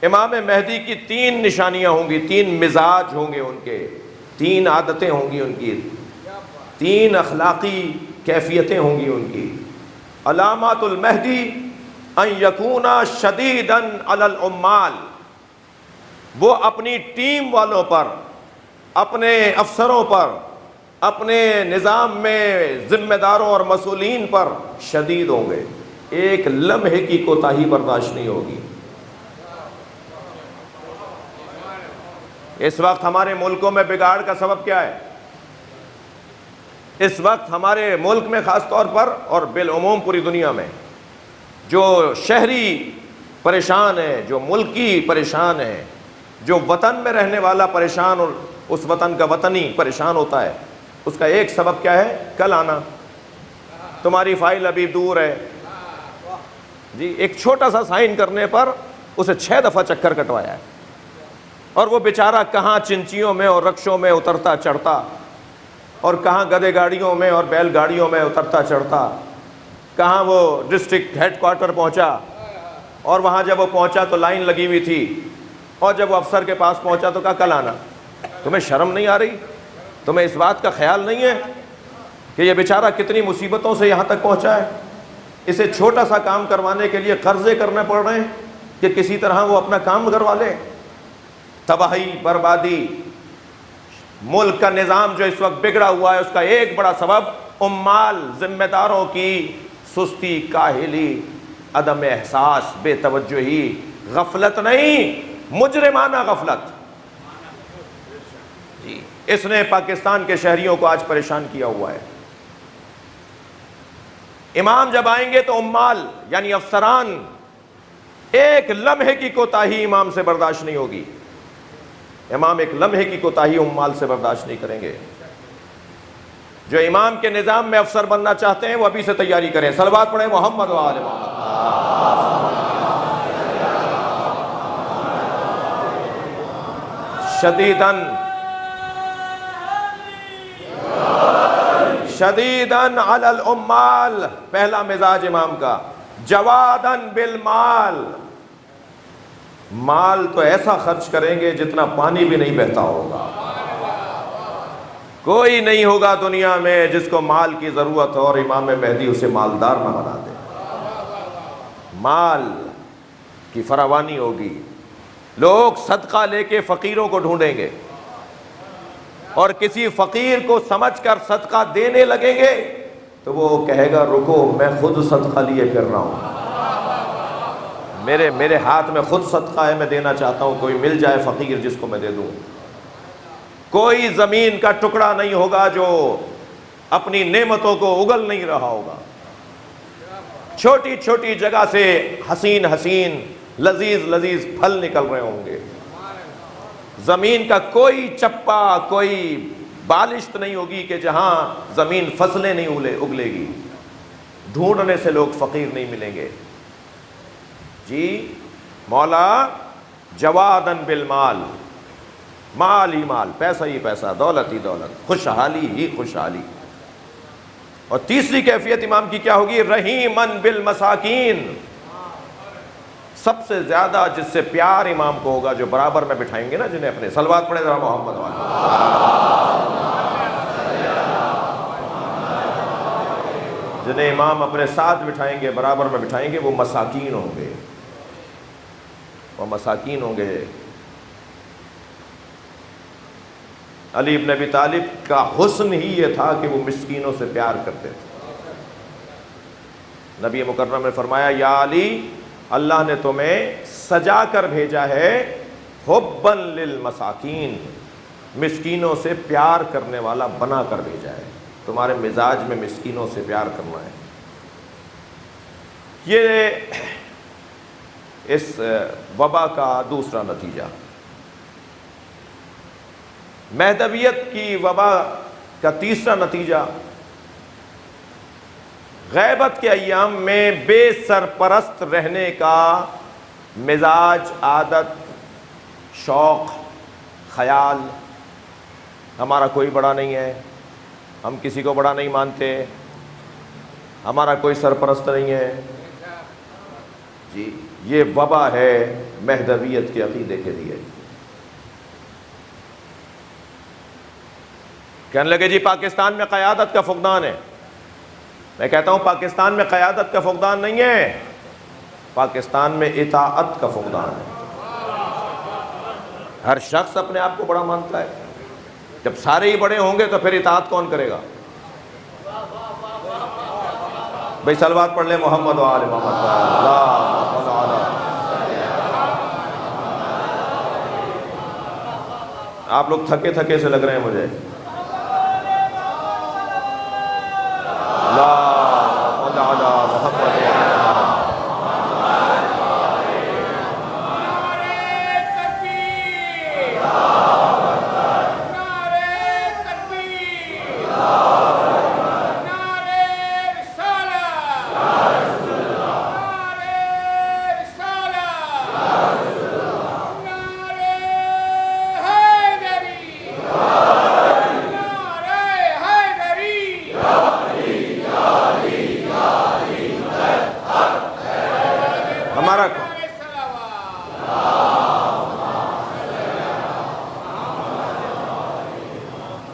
امام مہدی کی 3 نشانیاں ہوں گی, 3 مزاج ہوں گے ان کے, 3 عادتیں ہوں گی ان کی, 3 اخلاقی کیفیتیں ہوں گی ان کی. علامات المہدی ان یکون شدیدا علی العمال, وہ اپنی ٹیم والوں پر, اپنے افسروں پر, اپنے نظام میں ذمہ داروں اور مسئولین پر شدید ہوں گے. ایک لمحے کی کوتاہی برداشت نہیں ہوگی. اس وقت ہمارے ملکوں میں بگاڑ کا سبب کیا ہے؟ اس وقت ہمارے ملک میں خاص طور پر اور بالعموم پوری دنیا میں جو شہری پریشان ہے, جو ملکی پریشان ہے, جو وطن میں رہنے والا پریشان اور اس وطن کا وطنی پریشان ہوتا ہے, اس کا ایک سبب کیا ہے؟ کل آنا. تمہاری فائل ابھی دور ہے جی, ایک چھوٹا سا سائن کرنے پر اسے 6 دفعہ چکر کٹوایا ہے, اور وہ بیچارہ کہاں چنچیوں میں اور رکشوں میں اترتا چڑھتا, اور کہاں گدے گاڑیوں میں اور بیل گاڑیوں میں اترتا چڑھتا, کہاں وہ ڈسٹرکٹ ہیڈ کوارٹر پہنچا, اور وہاں جب وہ پہنچا تو لائن لگی ہوئی تھی, اور جب وہ افسر کے پاس پہنچا تو کہا کل آنا. تمہیں شرم نہیں آ رہی؟ تمہیں اس بات کا خیال نہیں ہے کہ یہ بیچارہ کتنی مصیبتوں سے یہاں تک پہنچا ہے؟ اسے چھوٹا سا کام کروانے کے لیے قرضے کرنے پڑ رہے ہیں کہ کسی طرح وہ اپنا کام کروا لے. تباہی، بربادی. ملک کا نظام جو اس وقت بگڑا ہوا ہے اس کا ایک بڑا سبب عمال، ذمہ داروں کی سستی، کاہلی، عدم احساس، بے توجہی، غفلت نہیں، مجرمانہ غفلت. جی اس نے پاکستان کے شہریوں کو آج پریشان کیا ہوا ہے. امام جب آئیں گے تو عمال یعنی افسران ایک لمحے کی کوتاہی امام سے برداشت نہیں ہوگی. امام ایک لمحے کی کوتاہی عمال سے برداشت نہیں کریں گے. جو امام کے نظام میں افسر بننا چاہتے ہیں وہ ابھی سے تیاری کریں. صلوات پڑھیں محمد و آل محمد. شدیداً شدیداً علی العمال، پہلا مزاج امام کا. جواداً بالمال، مال تو ایسا خرچ کریں گے جتنا پانی بھی نہیں بہتا ہوگا. کوئی نہیں ہوگا دنیا میں جس کو مال کی ضرورت ہو اور امام مہدی اسے مالدار نہ بنا دے. مال کی فراوانی ہوگی. لوگ صدقہ لے کے فقیروں کو ڈھونڈیں گے اور کسی فقیر کو سمجھ کر صدقہ دینے لگیں گے تو وہ کہے گا رکو میں خود صدقہ لیے پھر رہا ہوں، میرے ہاتھ میں خود صدقہ ہے، میں دینا چاہتا ہوں، کوئی مل جائے فقیر جس کو میں دے دوں. کوئی زمین کا ٹکڑا نہیں ہوگا جو اپنی نعمتوں کو اگل نہیں رہا ہوگا. چھوٹی چھوٹی جگہ سے حسین حسین لذیذ لذیذ پھل نکل رہے ہوں گے. زمین کا کوئی چپا، کوئی بالشت نہیں ہوگی کہ جہاں زمین فصلیں نہیں اگلے گی. ڈھونڈنے سے لوگ فقیر نہیں ملیں گے. جی مولا جوادن بالمال، مال ہی مال، پیسہ ہی پیسہ، دولت ہی دولت، خوشحالی ہی خوشحالی. اور تیسری کیفیت امام کی کیا ہوگی؟ رحیمن بالمساکین، سب سے زیادہ جس سے پیار امام کو ہوگا جو برابر میں بٹھائیں گے نا جنہیں اپنے. صلوات پڑھیں ذرا محمد والے. جنہیں امام اپنے ساتھ بٹھائیں گے، برابر میں بٹھائیں گے، وہ مساکین ہوں گے. وہ مساکین ہوں گے. علی ابن ابی طالب کا حسن ہی یہ تھا کہ وہ مسکینوں سے پیار کرتے تھے. نبی مکرم نے فرمایا یا علی، اللہ نے تمہیں سجا کر بھیجا ہے حباً للمساکین، مسکینوں سے پیار کرنے والا بنا کر بھیجا ہے. تمہارے مزاج میں مسکینوں سے پیار کرنا ہے. یہ اس وبا کا دوسرا نتیجہ. مہدویت کی وبا کا تیسرا نتیجہ، غیبت کے ایام میں بے سرپرست رہنے کا مزاج، عادت، شوق، خیال. ہمارا کوئی بڑا نہیں ہے، ہم کسی کو بڑا نہیں مانتے، ہمارا کوئی سرپرست نہیں ہے. جی یہ وبا ہے مہدویت کے عقیدے کے لیے. کہنے لگے جی پاکستان میں قیادت کا فقدان ہے. میں کہتا ہوں پاکستان میں قیادت کا فقدان نہیں ہے، پاکستان میں اطاعت کا فقدان ہے. ہر شخص اپنے آپ کو بڑا مانتا ہے. جب سارے ہی بڑے ہوں گے تو پھر اطاعت کون کرے گا؟ بھائی صلوات پڑھ لیں محمد و آل محمد. آپ لوگ تھکے تھکے سے لگ رہے ہیں مجھے.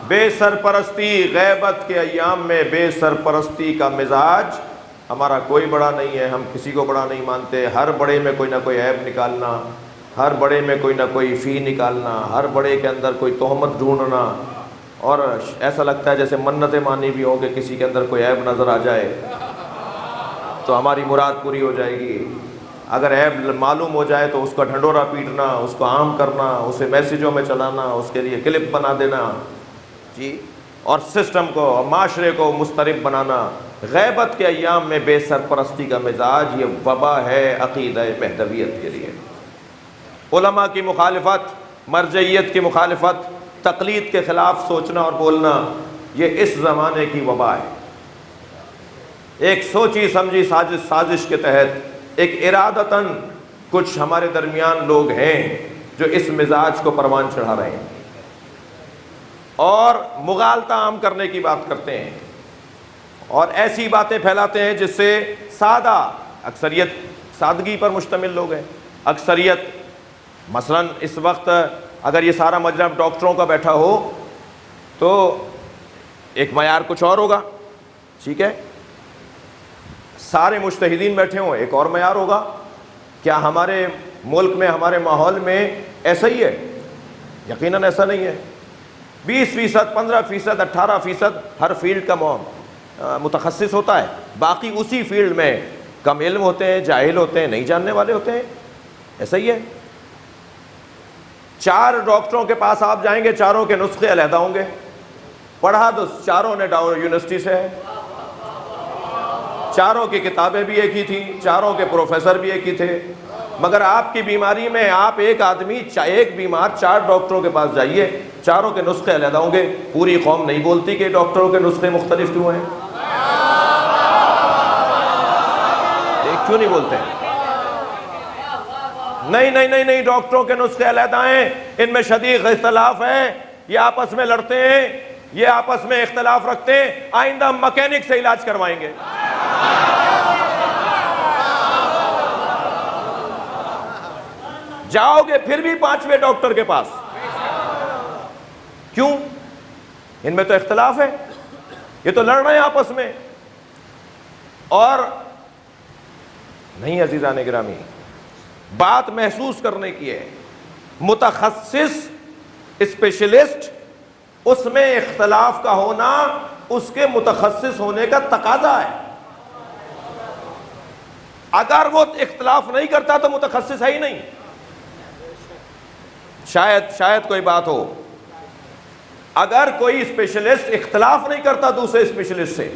بے سرپرستی، غیبت کے ایام میں بے سرپرستی کا مزاج ہمارا کوئی بڑا نہیں ہے، ہم کسی کو بڑا نہیں مانتے، ہر بڑے میں کوئی نہ کوئی عیب نکالنا، ہر بڑے میں کوئی نہ کوئی فی نکالنا، ہر بڑے کے اندر کوئی تہمت ڈھونڈنا، اور ایسا لگتا ہے جیسے منتیں مانی بھی ہوں کہ کسی کے اندر کوئی عیب نظر آ جائے تو ہماری مراد پوری ہو جائے گی، اگر عیب معلوم ہو جائے تو اس کا ڈھنڈورا پیٹنا، اس کو عام کرنا، اسے میسیجوں میں چلانا، اس کے لیے کلپ بنا دینا جی، اور سسٹم کو معاشرے کو مضطرب بنانا۔ غیبت کے ایام میں بے سرپرستی کا مزاج یہ وبا ہے عقیدہ مہدویت کے لیے۔ علماء کی مخالفت، مرجعیت کی مخالفت، تقلید کے خلاف سوچنا اور بولنا، یہ اس زمانے کی وبا ہے۔ ایک سوچی سمجھی سازش کے تحت ایک ارادتاً کچھ ہمارے درمیان لوگ ہیں جو اس مزاج کو پروان چڑھا رہے ہیں اور مغالطہ عام کرنے کی بات کرتے ہیں اور ایسی باتیں پھیلاتے ہیں جس سے سادہ، اکثریت سادگی پر مشتمل لوگ ہیں، اکثریت مثلا اس وقت اگر یہ سارا مجمع ڈاکٹروں کا بیٹھا ہو تو ایک معیار کچھ اور ہوگا، ٹھیک ہے، سارے مجتہدین بیٹھے ہوں ایک اور معیار ہوگا۔ کیا ہمارے ملک میں، ہمارے ماحول میں ایسا ہی ہے؟ یقیناً ایسا نہیں ہے۔ 20%، 15%، 18% ہر فیلڈ کا متخصص ہوتا ہے، باقی اسی فیلڈ میں کم علم ہوتے ہیں، جاہل ہوتے ہیں، نہیں جاننے والے ہوتے ہیں، ایسا ہی ہے۔ 4 ڈاکٹروں کے پاس آپ جائیں گے، چاروں کے نسخے علیحدہ ہوں گے، پڑھا تو چاروں نے یونیورسٹی سے ہے، چاروں کی کتابیں بھی ایک ہی تھیں، چاروں کے پروفیسر بھی ایک ہی تھے، مگر آپ کی بیماری میں آپ ایک آدمی، ایک بیمار 4 ڈاکٹروں کے پاس جائیے، چاروں کے نسخے علیحدہ ہوں گے۔ پوری قوم نہیں بولتی کہ ڈاکٹروں کے نسخے مختلف کیوں ہیں، کیوں نہیں بولتے ہیں؟ نہیں، ڈاکٹروں کے نسخے علیحدہ ہیں، ان میں شدید اختلاف ہے، یہ آپس میں لڑتے ہیں، یہ آپس میں اختلاف رکھتے ہیں، آئندہ ہم مکینک سے علاج کروائیں گے۔ جاؤ گے پھر بھی 5ویں ڈاکٹر کے پاس، کیوں؟ ان میں تو اختلاف ہے، یہ تو لڑ رہے ہیں آپس میں۔ اور نہیں عزیزان گرامی، بات محسوس کرنے کی ہے، متخصص، اسپیشلسٹ، اس میں اختلاف کا ہونا اس کے متخصص ہونے کا تقاضا ہے۔ اگر وہ اختلاف نہیں کرتا تو متخصص ہے ہی نہیں۔ شاید کوئی بات ہو، اگر کوئی اسپیشلسٹ اختلاف نہیں کرتا دوسرے اسپیشلسٹ سے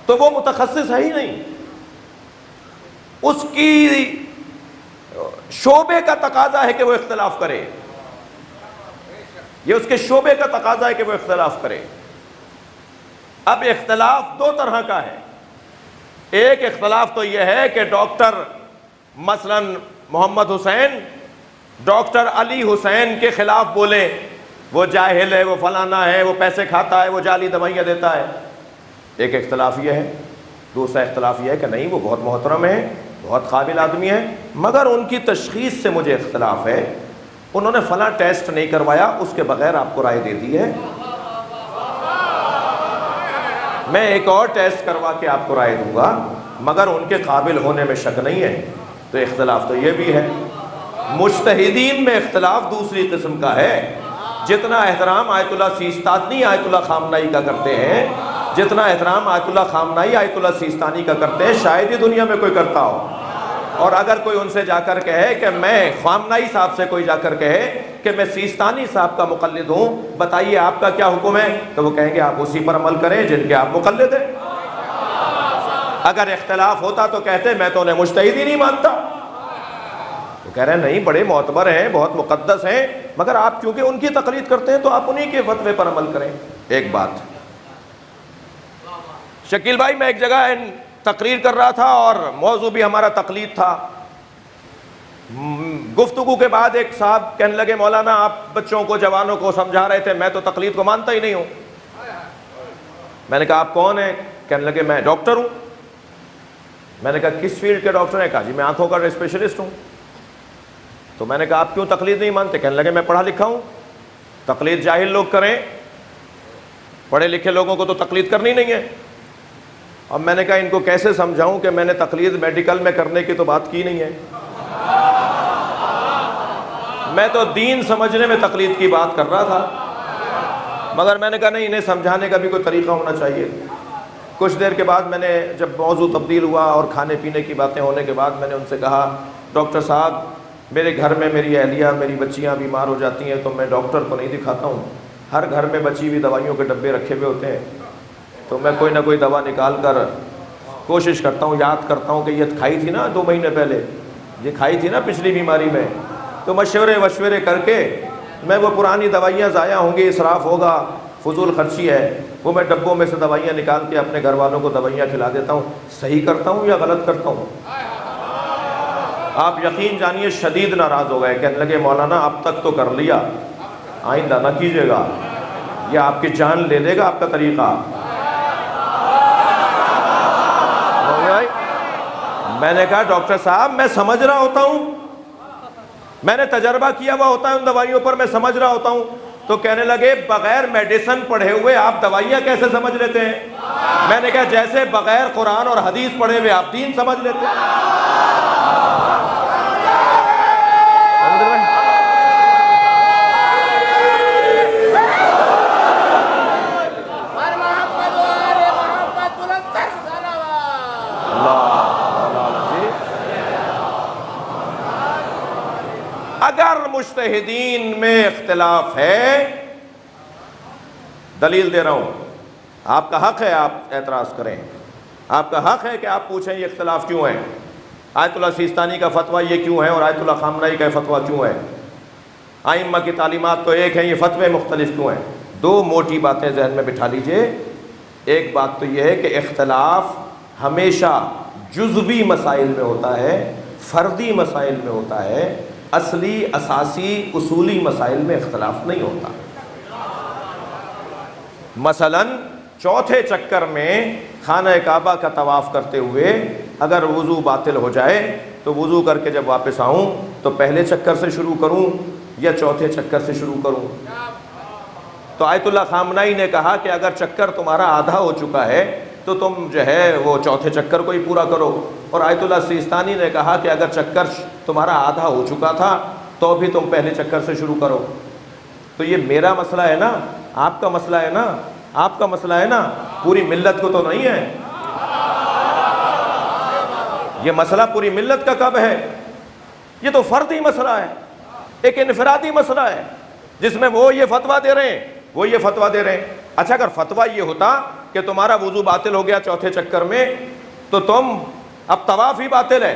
تو وہ متخصص ہے ہی نہیں۔ اس کی شعبے کا تقاضا ہے کہ وہ اختلاف کرے، یہ اس کے شعبے کا تقاضا ہے کہ وہ اختلاف کرے۔ اب اختلاف 2 طرح کا ہے، ایک اختلاف تو یہ ہے کہ ڈاکٹر مثلا محمد حسین ڈاکٹر علی حسین کے خلاف بولیں، وہ جاہل ہے، وہ فلانا ہے، وہ پیسے کھاتا ہے، وہ جعلی دوائیاں دیتا ہے، ایک اختلاف یہ ہے۔ دوسرا اختلاف یہ ہے کہ نہیں، وہ بہت محترم ہے، بہت قابل آدمی ہے، مگر ان کی تشخیص سے مجھے اختلاف ہے، انہوں نے فلاں ٹیسٹ نہیں کروایا، اس کے بغیر آپ کو رائے دے دی ہے، میں ایک اور ٹیسٹ کروا کے آپ کو رائے دوں گا، مگر ان کے قابل ہونے میں شک نہیں ہے۔ تو اختلاف تو یہ بھی ہے۔ مجتہدین میں اختلاف دوسری قسم کا ہے۔ جتنا احترام آیت اللہ سیستانی آیت اللہ خامنائی کا کرتے ہیں، جتنا احترام آیت اللہ خامنائی آیت اللہ سیستانی کا کرتے ہیں، شاید ہی دنیا میں کوئی کرتا ہو۔ اور اگر کوئی ان سے جا کر کہے کہ میں خامنائی صاحب سے کوئی جا کر کہے کہ میں سیستانی صاحب کا مقلد ہوں، بتائیے آپ کا کیا حکم ہے، تو وہ کہیں گے آپ اسی پر عمل کریں جن کے آپ مقلد ہیں۔ اگر اختلاف ہوتا تو کہتے میں تو انہیں مجتہد ہی نہیں مانتا۔ وہ کہہ رہے ہیں نہیں، بڑے معتبر ہیں، بہت مقدس ہیں، مگر آپ کیونکہ ان کی تقلید کرتے ہیں تو آپ انہی کے فتوے پر عمل کریں۔ ایک بات، شکیل بھائی، میں ایک جگہ تقریر کر رہا تھا اور موضوع بھی ہمارا تقلید تھا۔ گفتگو کے بعد ایک صاحب کہنے لگے مولانا آپ بچوں کو، جوانوں کو سمجھا رہے تھے، میں تو تقلید کو مانتا ہی نہیں ہوں۔ میں نے کہا آپ کون ہیں؟ کہنے لگے میں ڈاکٹر ہوں۔ میں نے کہا کس فیلڈ کے ڈاکٹر ہیں؟ کہا جی میں آنکھوں کا اسپیشلسٹ ہوں۔ تو میں نے کہا آپ کیوں تقلید نہیں مانتے؟ کہنے لگے میں پڑھا لکھا ہوں، تقلید جاہل لوگ کریں، پڑھے لکھے لوگوں کو تو تقلید کرنی نہیں ہے۔ اب میں نے کہا ان کو کیسے سمجھاؤں کہ میں نے تقلید میڈیکل میں کرنے کی تو بات کی نہیں ہے، میں تو دین سمجھنے میں تقلید کی بات کر رہا تھا، مگر میں نے کہا نہیں، انہیں سمجھانے کا بھی کوئی طریقہ ہونا چاہیے۔ کچھ دیر کے بعد میں نے جب موضوع تبدیل ہوا اور کھانے پینے کی باتیں ہونے کے بعد میں نے ان سے کہا ڈاکٹر صاحب میرے گھر میں میری اہلیہ میری بچیاں بیمار ہو جاتی ہیں تو میں ڈاکٹر کو نہیں دکھاتا ہوں، ہر گھر میں بچی ہوئی دوائیوں کے ڈبے رکھے ہوئے ہوتے ہیں، تو میں کوئی نہ کوئی دوا نکال کر کوشش کرتا ہوں، یاد کرتا ہوں کہ یہ کھائی تھی نا 2 مہینے پہلے، یہ کھائی تھی نا پچھلی بیماری میں، تو مشورے کر کے میں وہ پرانی دوائیاں ضائع ہوں گی، اسراف ہوگا، فضول خرچی ہے، وہ میں ڈبوں میں سے دوائیاں نکال کے اپنے گھر والوں کو دوائیاں کھلا دیتا ہوں۔ صحیح کرتا ہوں یا غلط کرتا ہوں؟ آپ یقین جانیے شدید ناراض ہو گئے، کہنے لگے مولانا اب تک تو کر لیا، آئندہ نہ کیجیے گا، یہ آپ کی جان لے لے گا آپ کا طریقہ۔ میں نے کہا ڈاکٹر صاحب میں سمجھ رہا ہوتا ہوں، میں نے تجربہ کیا ہوا ہوتا ہے ان دوائیوں پر، میں سمجھ رہا ہوتا ہوں۔ تو کہنے لگے بغیر میڈیسن پڑھے ہوئے آپ دوائیاں کیسے سمجھ لیتے ہیں؟ میں نے کہا جیسے بغیر قرآن اور حدیث پڑھے ہوئے آپ دین سمجھ لیتے ہیں۔ اگر مجتہدین میں اختلاف ہے، دلیل دے رہا ہوں، آپ کا حق ہے آپ اعتراض کریں، آپ کا حق ہے کہ آپ پوچھیں یہ اختلاف کیوں ہے، آیت اللہ سیستانی کا فتویٰ یہ کیوں ہے اور آیت اللہ خامنہئی کا فتویٰ کیوں ہے، ائمہ کی تعلیمات تو ایک ہیں، یہ فتوے مختلف کیوں ہیں؟ 2 موٹی باتیں ذہن میں بٹھا لیجئے۔ ایک بات تو یہ ہے کہ اختلاف ہمیشہ جزوی مسائل میں ہوتا ہے، فردی مسائل میں ہوتا ہے، اصلی اساسی اصولی مسائل میں اختلاف نہیں ہوتا۔ مثلا چوتھے چکر میں خانہ کعبہ کا طواف کرتے ہوئے اگر وضو باطل ہو جائے تو وضو کر کے جب واپس آؤں تو پہلے چکر سے شروع کروں یا چوتھے چکر سے شروع کروں؟ تو آیت اللہ خامنہئی نے کہا کہ اگر چکر تمہارا آدھا ہو چکا ہے تو تم جو ہے وہ چوتھے چکر کو ہی پورا کرو، اور آیت اللہ سیستانی نے کہا کہ اگر چکر تمہارا آدھا ہو چکا تھا تو بھی تم پہلے چکر سے شروع کرو۔ تو یہ میرا مسئلہ ہے نا، آپ کا مسئلہ ہے نا، آپ کا مسئلہ ہے نا، پوری ملت کو تو نہیں ہے۔ یہ مسئلہ پوری ملت کا کب ہے؟ یہ تو فردی مسئلہ ہے، ایک انفرادی مسئلہ ہے جس میں وہ یہ فتویٰ دے رہے ہیں، وہ یہ فتویٰ دے رہے ہیں۔ اچھا اگر فتویٰ یہ ہوتا کہ تمہارا وضو باطل ہو گیا چوتھے چکر میں تو تم اب طواف ہی باطل ہے۔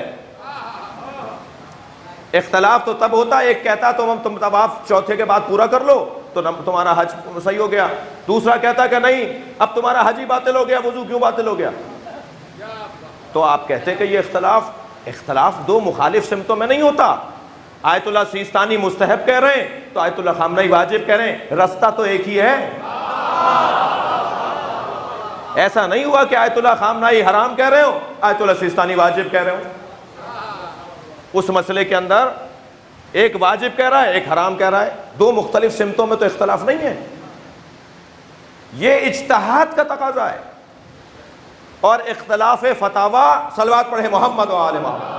اختلاف تو تب ہوتا ایک کہتا تم طواف چوتھے کے بعد پورا کر لو تو تمہارا حج صحیح ہو گیا، دوسرا کہتا کہ نہیں اب تمہارا حج ہی باطل ہو گیا، وضو کیوں باطل ہو گیا؟ تو آپ کہتے کہ یہ اختلاف 2 مخالف سمتوں میں نہیں ہوتا۔ آیت اللہ سیستانی مستحب کہہ رہے ہیں تو آیت اللہ خامنہئی واجب کہہ رہے ہیں، رستہ تو ایک ہی ہے۔ ایسا نہیں ہوا کہ آیت اللہ خامنہئی حرام کہہ رہے ہو، آیت اللہ سیستانی واجب کہہ رہے ہو۔ اس مسئلے کے اندر ایک واجب کہہ رہا ہے ایک حرام کہہ رہا ہے، 2 مختلف سمتوں میں تو اختلاف نہیں ہے۔ یہ اجتہاد کا تقاضا ہے۔ اور اختلاف فتاوی، صلوات پڑھے محمد و آل محمد،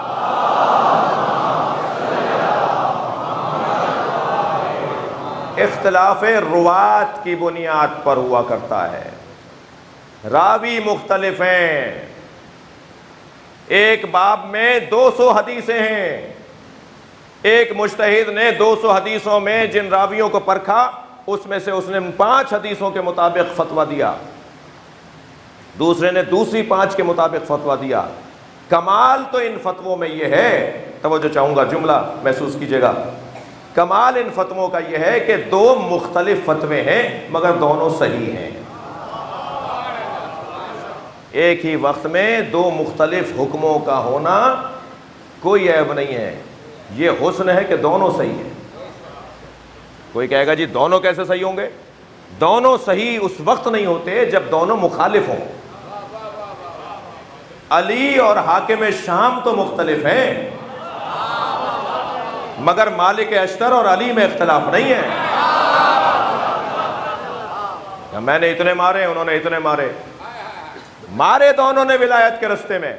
اختلاف روات کی بنیاد پر ہوا کرتا ہے، راوی مختلف ہیں، ایک باب میں 200 حدیثیں ہیں، ایک مجتہد نے 200 حدیثوں میں جن راویوں کو پرکھا اس میں سے اس نے 5 حدیثوں کے مطابق فتویٰ دیا، دوسرے نے دوسری 5 کے مطابق فتویٰ دیا۔ کمال تو ان فتووں میں یہ ہے، توجہ چاہوں گا جملہ محسوس کیجئے گا، کمال ان فتووں کا یہ ہے کہ 2 مختلف فتوے ہیں مگر دونوں صحیح ہیں۔ ایک ہی وقت میں 2 مختلف حکموں کا ہونا کوئی عیب نہیں ہے، یہ حسن ہے کہ دونوں صحیح ہیں۔ کوئی کہے گا جی دونوں کیسے صحیح ہوں گے؟ دونوں صحیح اس وقت نہیں ہوتے جب دونوں مخالف ہوں۔ علی اور حاکم شام تو مختلف ہیں مگر مالک اشتر اور علی میں اختلاف نہیں ہے۔ میں نے اتنے مارے انہوں نے اتنے مارے، مارے دونوں نے ولایت کے رستے میں.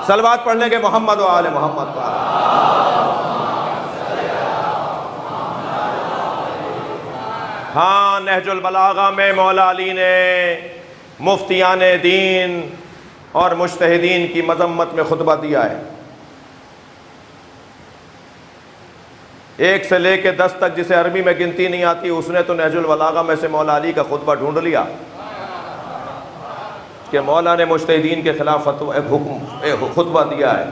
صلوات پڑھنے کے محمد و آل محمد پر. ہاں نہج البلاغہ میں مولا علی نے مفتیان دین اور مجتہدین کی مذمت میں خطبہ دیا ہے. 1 سے لے کے 10 تک جسے عربی میں گنتی نہیں آتی اس نے تو نہج البلاغہ میں سے مولا علی کا خطبہ ڈھونڈ لیا کہ مولا نے مجتہدین کے خلاف خطبہ دیا ہے.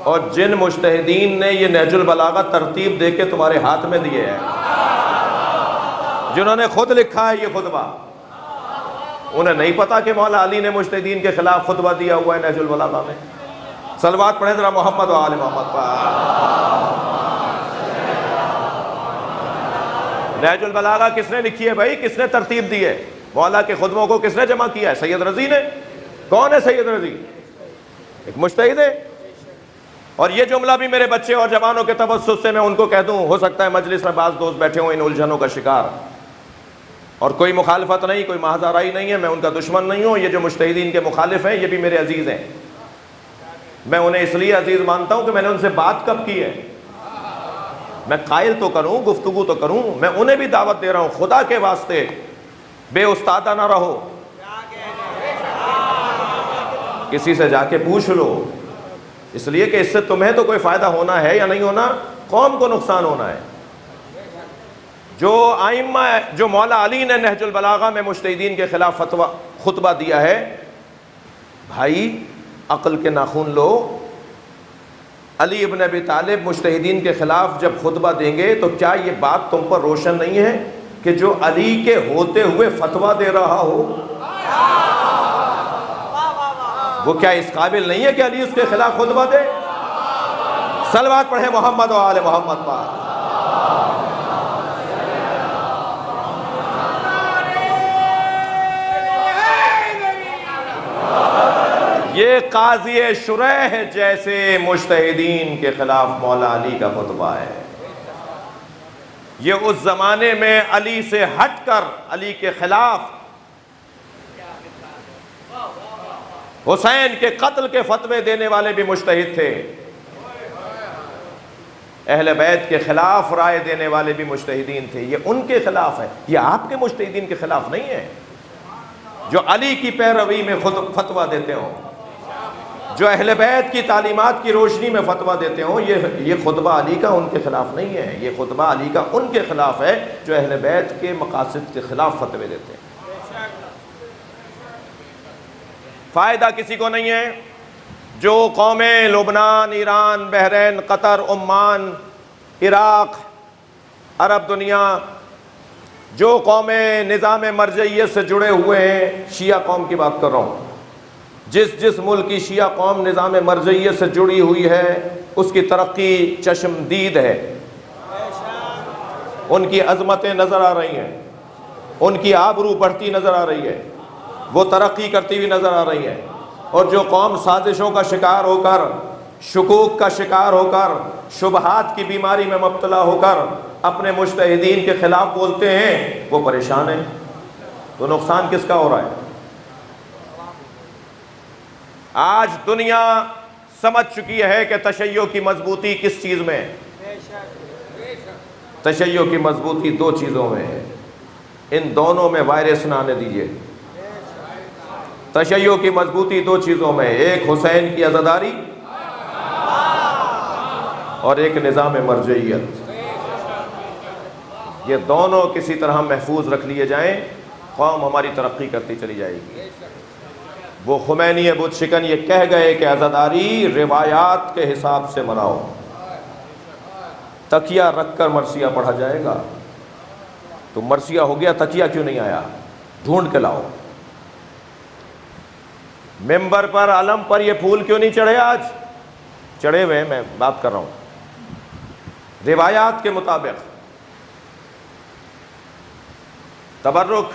اور جن مجتہدین نے یہ نہج البلاغہ ترتیب دے کے تمہارے ہاتھ میں دیے ہیں، جنہوں نے خود لکھا ہے یہ خطبہ، انہیں نہیں پتا کہ مولا علی نے مجتہدین کے خلاف خطبہ دیا ہوا ہے نہج البلاغہ میں. صلوات پڑھیں ذرا محمد و آل محمد پر. نہج البلاغہ کس نے لکھی ہے بھائی؟ کس نے ترتیب دی ہے؟ مولا کے خطبوں کو کس نے جمع کیا ہے؟ سید رضی نے. کون ہے سید رضی؟ ایک مجتہد ہے. اور یہ جملہ بھی میرے بچے اور جوانوں کے تبسط سے میں ان کو کہہ دوں، ہو سکتا ہے مجلس میں بعض دوست بیٹھے ہوں ان الجھنوں کا شکار، اور کوئی مخالفت نہیں، کوئی محض آرائی نہیں ہے، میں ان کا دشمن نہیں ہوں. یہ جو مجتہدین کے مخالف ہیں یہ بھی میرے عزیز ہیں. میں انہیں اس لیے عزیز مانتا ہوں کہ میں نے ان سے بات کب کی ہے. میں قائل تو کروں، گفتگو تو کروں، میں انہیں بھی دعوت دے رہا ہوں، خدا کے واسطے بے استادہ نہ رہو. کسی سے جا کے پوچھ لو، اس لیے کہ اس سے تمہیں تو کوئی فائدہ ہونا ہے یا نہیں ہونا، قوم کو نقصان ہونا ہے. جو آئمہ جو مولا علی نے نہج البلاغہ میں مجتہدین کے خلاف خطبہ دیا ہے، بھائی عقل کے ناخن لو. علی ابن ابی طالب مجتہدین کے خلاف جب خطبہ دیں گے تو کیا یہ بات تم پر روشن نہیں ہے کہ جو علی کے ہوتے ہوئے فتویٰ دے رہا ہو وہ کیا اس قابل نہیں ہے کہ علی اس کے خلاف خطبہ دے؟ صلوات پڑھیں محمد و آل محمد پر. یہ قاضی شریح جیسے مجتہدین کے خلاف مولا علی کا خطبہ ہے. یہ اس زمانے میں علی سے ہٹ کر علی کے خلاف حسین کے قتل کے فتوے دینے والے بھی مجتہد تھے. اہل بیت کے خلاف رائے دینے والے بھی مجتہدین تھے. یہ ان کے خلاف ہے، یہ آپ کے مجتہدین کے خلاف نہیں ہے جو علی کی پیروی میں خود فتویٰ دیتے ہوں، جو اہل بیت کی تعلیمات کی روشنی میں فتویٰ دیتے ہوں. یہ خطبہ علی کا ان کے خلاف نہیں ہے، یہ خطبہ علی کا ان کے خلاف ہے جو اہل بیت کے مقاصد کے خلاف فتوے دیتے ہیں. فائدہ کسی کو نہیں ہے. جو قومیں لبنان، ایران، بحرین، قطر، عمان، عراق، عرب دنیا، جو قومیں نظام مرجعیت سے جڑے ہوئے ہیں، شیعہ قوم کی بات کر رہا ہوں، جس ملک کی شیعہ قوم نظام مرجعیت سے جڑی ہوئی ہے اس کی ترقی چشمدید ہے. ان کی عظمتیں نظر آ رہی ہیں، ان کی آبرو بڑھتی نظر آ رہی ہے، وہ ترقی کرتی ہوئی نظر آ رہی ہے. اور جو قوم سازشوں کا شکار ہو کر، شکوک کا شکار ہو کر، شبہات کی بیماری میں مبتلا ہو کر اپنے مجتہدین کے خلاف بولتے ہیں، وہ پریشان ہیں. تو نقصان کس کا ہو رہا ہے؟ آج دنیا سمجھ چکی ہے کہ تشیع کی مضبوطی کس چیز میں ہے. تشیع کی مضبوطی 2 چیزوں میں ہے. ان دونوں میں وائرس نہ آنے دیجیے. تشیع کی مضبوطی 2 چیزوں میں، ایک حسین کی عزاداری اور ایک نظام مرجعیت. یہ دونوں کسی طرح محفوظ رکھ لیے جائیں، قوم ہماری ترقی کرتی چلی جائے گی. وہ خمینی بت شکن یہ کہہ گئے کہ عزاداری روایات کے حساب سے مناؤ. تکیہ رکھ کر مرثیہ پڑھا جائے گا تو مرثیہ ہو گیا، تکیہ کیوں نہیں آیا؟ ڈھونڈ کے لاؤ. ممبر پر علم پر یہ پھول کیوں نہیں چڑھے؟ آج چڑھے ہوئے، میں بات کر رہا ہوں روایات کے مطابق. تبرک،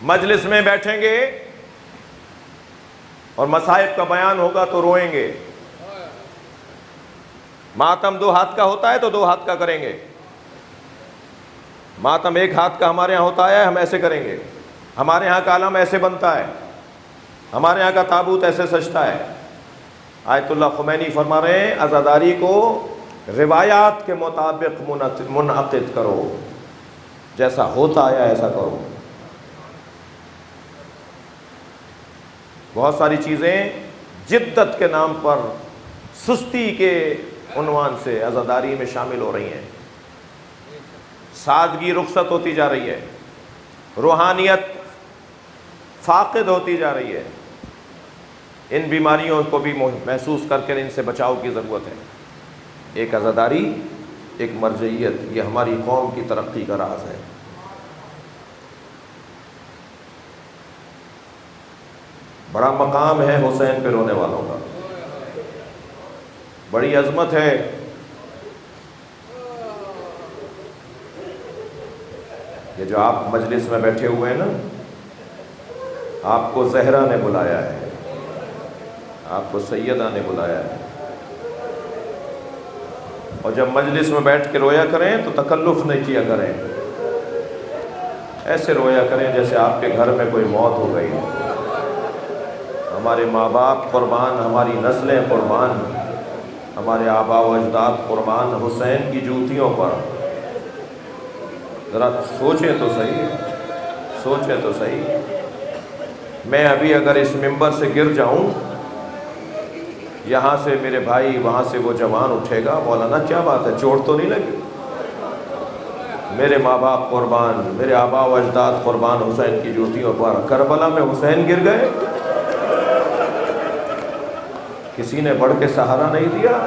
مجلس میں بیٹھیں گے اور مصائب کا بیان ہوگا تو روئیں گے. ماتم 2 ہاتھ کا ہوتا ہے تو 2 ہاتھ کا کریں گے. ماتم ایک ہاتھ کا ہمارے یہاں ہوتا ہے، ہم ایسے کریں گے، ہمارے یہاں کا علم ایسے بنتا ہے، ہمارے یہاں کا تابوت ایسے سجتا ہے۔ آیت اللہ خمینی فرما رہے ہیں عزاداری کو روایات کے مطابق منعقد کرو، جیسا ہوتا ہے ایسا کرو۔ بہت ساری چیزیں جدت کے نام پر سستی کے عنوان سے عزاداری میں شامل ہو رہی ہیں، سادگی رخصت ہوتی جا رہی ہے، روحانیت فاقد ہوتی جا رہی ہے۔ ان بیماریوں کو بھی محسوس کر کے ان سے بچاؤ کی ضرورت ہے۔ ایک عزاداری، ایک مرجعیت، یہ ہماری قوم کی ترقی کا راز ہے۔ بڑا مقام ہے حسین پہ رونے والوں کا، بڑی عظمت ہے۔ یہ جو آپ مجلس میں بیٹھے ہوئے ہیں نا، آپ کو زہرا نے بلایا ہے، آپ کو سیدہ نے بلایا ہے، اور جب مجلس میں بیٹھ کے رویا کریں تو تکلف نہیں کیا کریں، ایسے رویا کریں جیسے آپ کے گھر میں کوئی موت ہو گئی۔ ہمارے ماں باپ قربان، ہماری نسلیں قربان، ہمارے آباء و اجداد قربان حسین کی جوتیوں پر۔ ذرا سوچیں تو صحیح، سوچیں تو صحیح۔ میں ابھی اگر اس ممبر سے گر جاؤں، یہاں سے میرے بھائی، وہاں سے وہ جوان اٹھے گا، مولانا کیا بات ہے، چوٹ تو نہیں لگی؟ میرے ماں باپ قربان، میرے آباء و اجداد قربان حسین کی جوتیوں پر۔ کربلا میں حسین گر گئے، کسی نے بڑھ کے سہارا نہیں دیا۔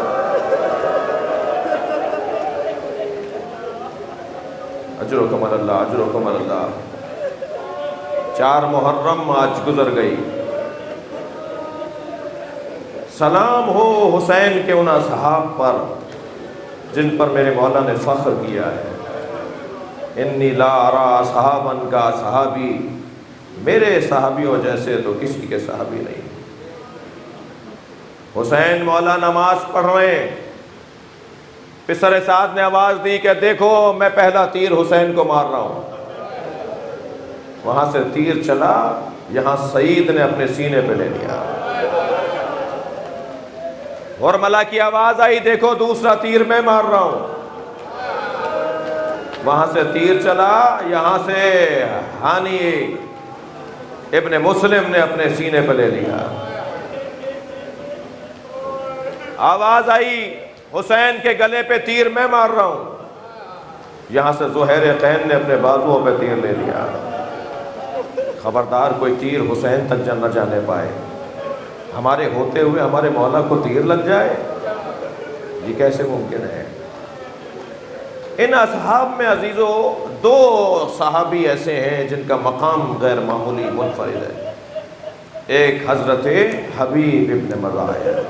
اجرکم اللہ، اجرکم اللہ۔ 4 محرم آج گزر گئی۔ سلام ہو حسین کے ان اصحاب پر جن پر میرے مولا نے فخر کیا ہے۔ انی لا ارا اصحابا کا صحابی، میرے صحابیوں جیسے تو کسی کے صحابی نہیں۔ حسین مولا نماز پڑھ رہے ہیں، پسر سعد نے آواز دی کہ دیکھو میں پہلا تیر حسین کو مار رہا ہوں۔ وہاں سے تیر چلا، یہاں سعید نے اپنے سینے پہ لے لیا۔ ورملا کی آواز آئی، دیکھو دوسرا تیر میں مار رہا ہوں۔ وہاں سے تیر چلا، یہاں سے ہانی ابن مسلم نے اپنے سینے پہ لے لیا۔ آواز آئی، حسین کے گلے پہ تیر میں مار رہا ہوں۔ یہاں سے زہیر قین نے اپنے بازوؤں پہ تیر لے لیا۔ خبردار کوئی تیر حسین تک نہ جانے پائے۔ ہمارے ہوتے ہوئے ہمارے مولا کو تیر لگ جائے، یہ کیسے ممکن ہے؟ ان اصحاب میں عزیزو 2 صحابی ایسے ہیں جن کا مقام غیر معمولی منفرد ہے۔ ایک حضرت حبیب ابن مظاہر،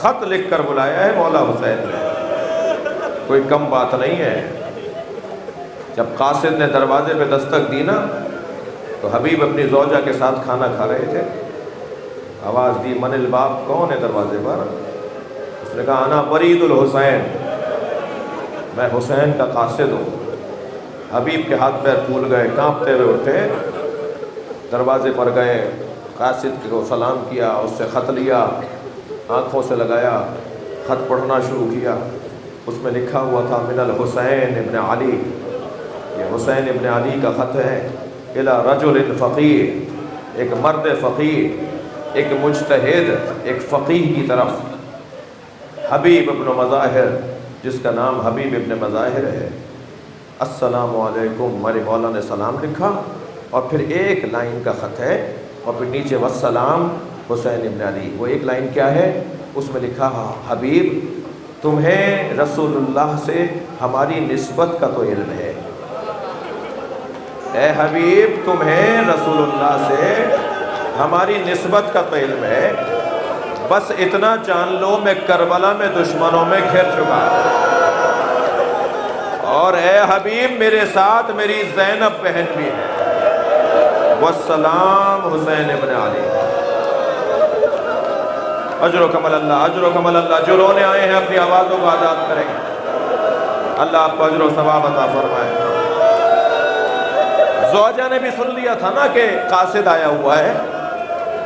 خط لکھ کر بلایا ہے مولا حسین نے، کوئی کم بات نہیں ہے۔ جب قاصد نے دروازے پہ دستک دی نا، تو حبیب اپنی زوجہ کے ساتھ کھانا کھا رہے تھے۔ آواز دی، من الباب، کون ہے دروازے پر؟ اس نے کہا انا برید الحسین، میں حسین کا قاصد ہوں۔ حبیب کے ہاتھ پیر پھول گئے، کانپتے ہوئے اٹھے، دروازے پر گئے، قاصد کو سلام کیا، اس سے خط لیا، آنکھوں سے لگایا، خط پڑھنا شروع کیا۔ اس میں لکھا ہوا تھا من الحسین ابن علی، یہ حسین ابن علی کا خط ہے، الی رجل فقیہ، ایک مرد فقیہ، ایک مجتہد، ایک فقیہ کی طرف، حبیب ابن مظاہر، جس کا نام حبیب ابن مظاہر ہے۔ السلام علیکم، ہمارے مولا نے سلام لکھا، اور پھر ایک لائن کا خط ہے، اور پھر نیچے والسلام حسین ابن علی۔ وہ ایک لائن کیا ہے؟ اس میں لکھا حبیب تمہیں رسول اللہ سے ہماری نسبت کا تو علم ہے، اے حبیب تمہیں رسول اللہ سے ہماری نسبت کا تو علم ہے، بس اتنا جان لو میں کربلا میں دشمنوں میں گھر چکا، اور اے حبیب میرے ساتھ میری زینب بہن بھی ہے۔ والسلام حسین ابن علی۔ اجر و کمل اللہ، اجر و کمل اللہ۔ جو رونے آئے ہیں اپنی آوازوں کو آزاد کریں گے۔ اللہ آپ کو اجر و ثواب عطا فرمائے۔ زوجہ نے بھی سن لیا تھا نا کہ قاصد آیا ہوا ہے،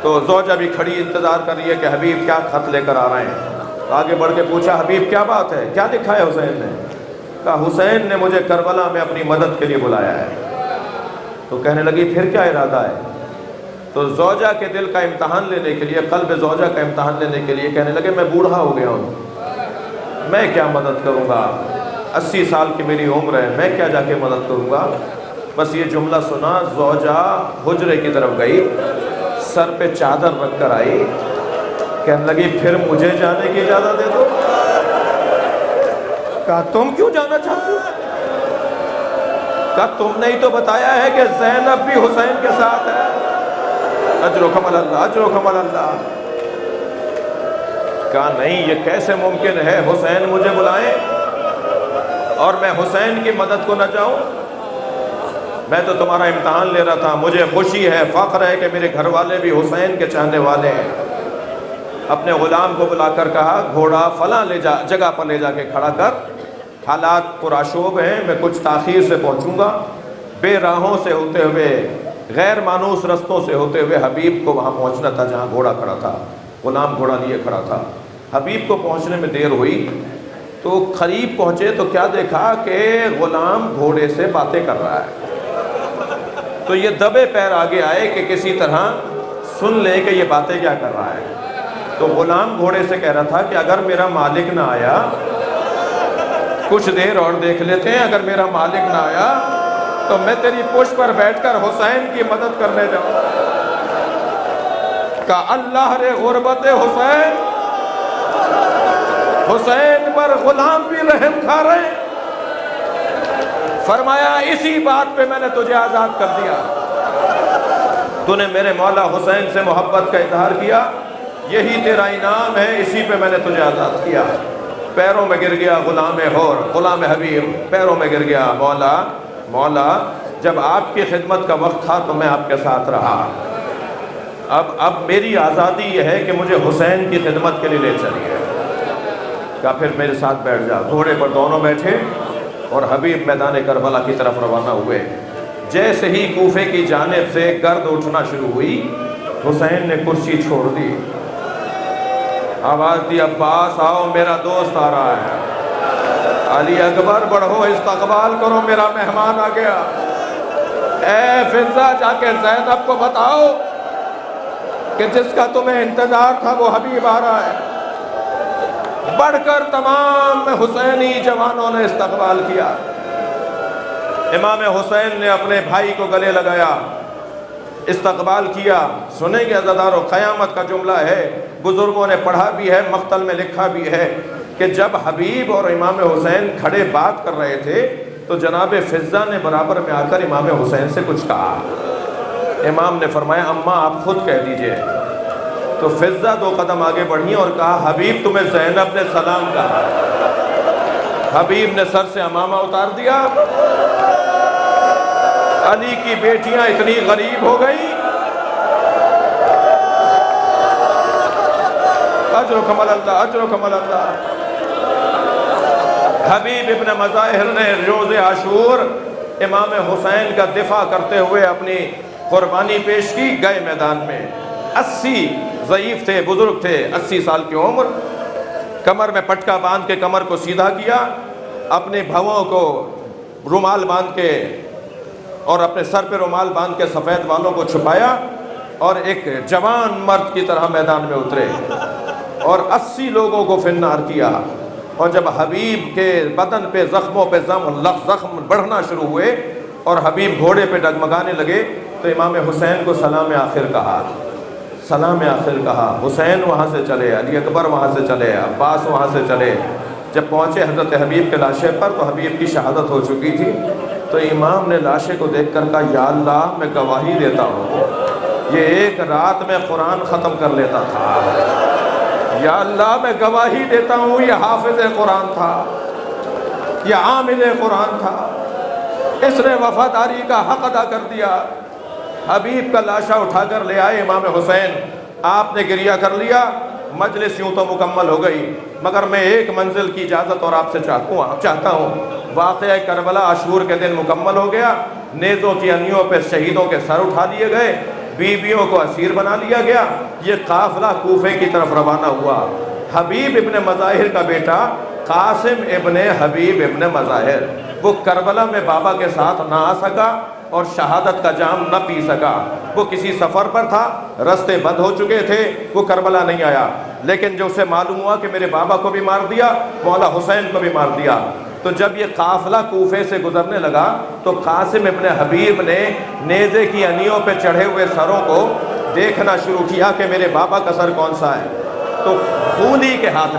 تو زوجہ بھی کھڑی انتظار کر رہی ہے کہ حبیب کیا خط لے کر آ رہے ہیں۔ آگے بڑھ کے پوچھا حبیب کیا بات ہے، کیا لکھا ہے حسین نے؟ کہا حسین نے مجھے کربلا میں اپنی مدد کے لیے بلایا ہے۔ تو کہنے لگی پھر کیا ارادہ ہے؟ تو زوجہ کے دل کا امتحان لینے کے لیے، قلب زوجہ کا امتحان لینے کے لیے کہنے لگے میں بوڑھا ہو گیا ہوں، میں کیا مدد کروں گا، 80 سال کی میری عمر ہے، میں کیا جا کے مدد کروں گا۔ بس یہ جملہ سنا، زوجہ حجرے کی طرف گئی، سر پہ چادر رکھ کر آئی، کہنے لگی پھر مجھے جانے کی اجازت دے دو۔ کہا تم کیوں جانا چاہتے ہو؟ کہا تم نے ہی تو بتایا ہے کہ زینب بھی حسین کے ساتھ ہے۔ اجرکم اللہ، اجرکم اللہ۔ کہا نہیں، یہ کیسے ممکن ہے حسین مجھے بلائیں اور میں حسین کی مدد کو نہ جاؤں؟ میں تو تمہارا امتحان لے رہا تھا، مجھے خوشی ہے، فخر ہے کہ میرے گھر والے بھی حسین کے چاہنے والے ہیں۔ اپنے غلام کو بلا کر کہا گھوڑا فلاں جگہ پر لے جا کے کھڑا کر، حالات پرآشوب ہیں، میں کچھ تاخیر سے پہنچوں گا۔ بے راہوں سے ہوتے ہوئے، غیر مانوس رستوں سے ہوتے ہوئے حبیب کو وہاں پہنچنا تھا جہاں گھوڑا کھڑا تھا، غلام گھوڑا لیے کھڑا تھا۔ حبیب کو پہنچنے میں دیر ہوئی تو قریب پہنچے تو کیا دیکھا کہ غلام گھوڑے سے باتیں کر رہا ہے۔ تو یہ دبے پیر آگے آئے کہ کسی طرح سن لے کہ یہ باتیں کیا کر رہا ہے۔ تو غلام گھوڑے سے کہہ رہا تھا کہ اگر میرا مالک نہ آیا، کچھ دیر اور دیکھ لیتے ہیں، اگر میرا مالک نہ آیا تو میں تیری پشت پر بیٹھ کر حسین کی مدد کرنے جاؤں۔ کہ اللہ رے غربت حسین، حسین پر غلام بھی رحم کھا رہے۔ فرمایا اسی بات پہ میں نے تجھے آزاد کر دیا، تو نے میرے مولا حسین سے محبت کا اظہار کیا، یہی تیرا انعام ہے، اسی پہ میں نے تجھے آزاد کیا۔ پیروں میں گر گیا غلام حور، غلام حبیب پیروں میں گر گیا، مولا مولا جب آپ کی خدمت کا وقت تھا تو میں آپ کے ساتھ رہا، اب میری آزادی یہ ہے کہ مجھے حسین کی خدمت کے لیے لے چلیے۔ کہا پھر میرے ساتھ بیٹھ جا۔ گھوڑے پر دونوں بیٹھے اور حبیب میدان کربلا کی طرف روانہ ہوئے۔ جیسے ہی کوفے کی جانب سے گرد اٹھنا شروع ہوئی، حسین نے کرسی چھوڑ دی، آواز دی عباس آؤ میرا دوست آ رہا ہے، علی اکبر بڑھو استقبال کرو میرا مہمان آ گیا۔ اے فضہ جا کے زینب کو بتاؤ کہ جس کا تمہیں انتظار تھا وہ حبیب آ رہا ہے۔ بڑھ کر تمام حسینی جوانوں نے استقبال کیا۔ امام حسین نے اپنے بھائی کو گلے لگایا، استقبال کیا۔ سنیں گے عزادارو، قیامت کا جملہ ہے، بزرگوں نے پڑھا بھی ہے، مقتل میں لکھا بھی ہے کہ جب حبیب اور امام حسین کھڑے بات کر رہے تھے تو جناب فضہ نے برابر میں آ کر امام حسین سے کچھ کہا۔ امام نے فرمایا اماں آپ خود کہہ دیجئے۔ تو فضہ 2 قدم آگے بڑھی اور کہا حبیب تمہیں زینب نے سلام کہا۔ حبیب نے سر سے عمامہ اتار دیا۔ علی کی بیٹیاں اتنی غریب ہو گئی، اجرکم اللہ، اجرکم اللہ۔ حبیب ابن مظاہر نے روز عاشور امام حسین کا دفاع کرتے ہوئے اپنی قربانی پیش کی، گئے میدان میں۔ 80 ضعیف تھے، بزرگ تھے، 80 سال کی عمر، کمر میں پٹکا باندھ کے کمر کو سیدھا کیا، اپنے بھووں کو رومال باندھ کے اور اپنے سر پہ رومال باندھ کے سفید بالوں کو چھپایا اور ایک جوان مرد کی طرح میدان میں اترے اور 80 لوگوں کو فنار کیا۔ اور جب حبیب کے بدن پہ زخموں پہ زخم بڑھنا شروع ہوئے اور حبیب گھوڑے پہ ڈگمگانے لگے تو امام حسین کو سلام آخر کہا، سلام آخر کہا۔ حسین وہاں سے چلے، علی اکبر وہاں سے چلے، عباس وہاں سے چلے۔ جب پہنچے حضرت حبیب کے لاشے پر تو حبیب کی شہادت ہو چکی تھی۔ تو امام نے لاشے کو دیکھ کر کہا یا اللہ میں گواہی دیتا ہوں یہ ایک رات میں قرآن ختم کر لیتا تھا، یا اللہ میں گواہی دیتا ہوں یہ حافظ قرآن تھا، یہ عامل قرآن تھا، اس نے وفاداری کا حق ادا کر دیا۔ حبیب کا لاشا اٹھا کر لے آئے امام حسین، آپ نے گریہ کر لیا، مجلس یوں تو مکمل ہو گئی۔ مگر میں ایک منزل کی اجازت اور آپ سے چاہتا ہوں. واقعہ کربلا عاشور کے دن مکمل ہو گیا. نیزوں کی انیوں پہ شہیدوں کے سر اٹھا لیے گئے, بیویوں کو اسیر بنا لیا گیا. یہ قافلہ کوفے کی طرف روانہ ہوا. حبیب ابن مظاہر کا بیٹا قاسم ابن حبیب ابن مظاہر, وہ کربلا میں بابا کے ساتھ نہ آ سکا اور شہادت کا جام نہ پی سکا. وہ کسی سفر پر تھا, رستے بند ہو چکے تھے, وہ کربلا نہیں آیا. لیکن جو اسے معلوم ہوا کہ میرے بابا کو بھی مار دیا, مولا حسین کو بھی مار دیا, تو جب یہ قافلہ کوفے سے گزرنے لگا تو قاسم ابن حبیب نے نیزے کی انیوں پہ چڑھے ہوئے سروں کو دیکھنا شروع کیا کہ میرے بابا کا سر کون سا ہے. تو خولی کے ہاتھ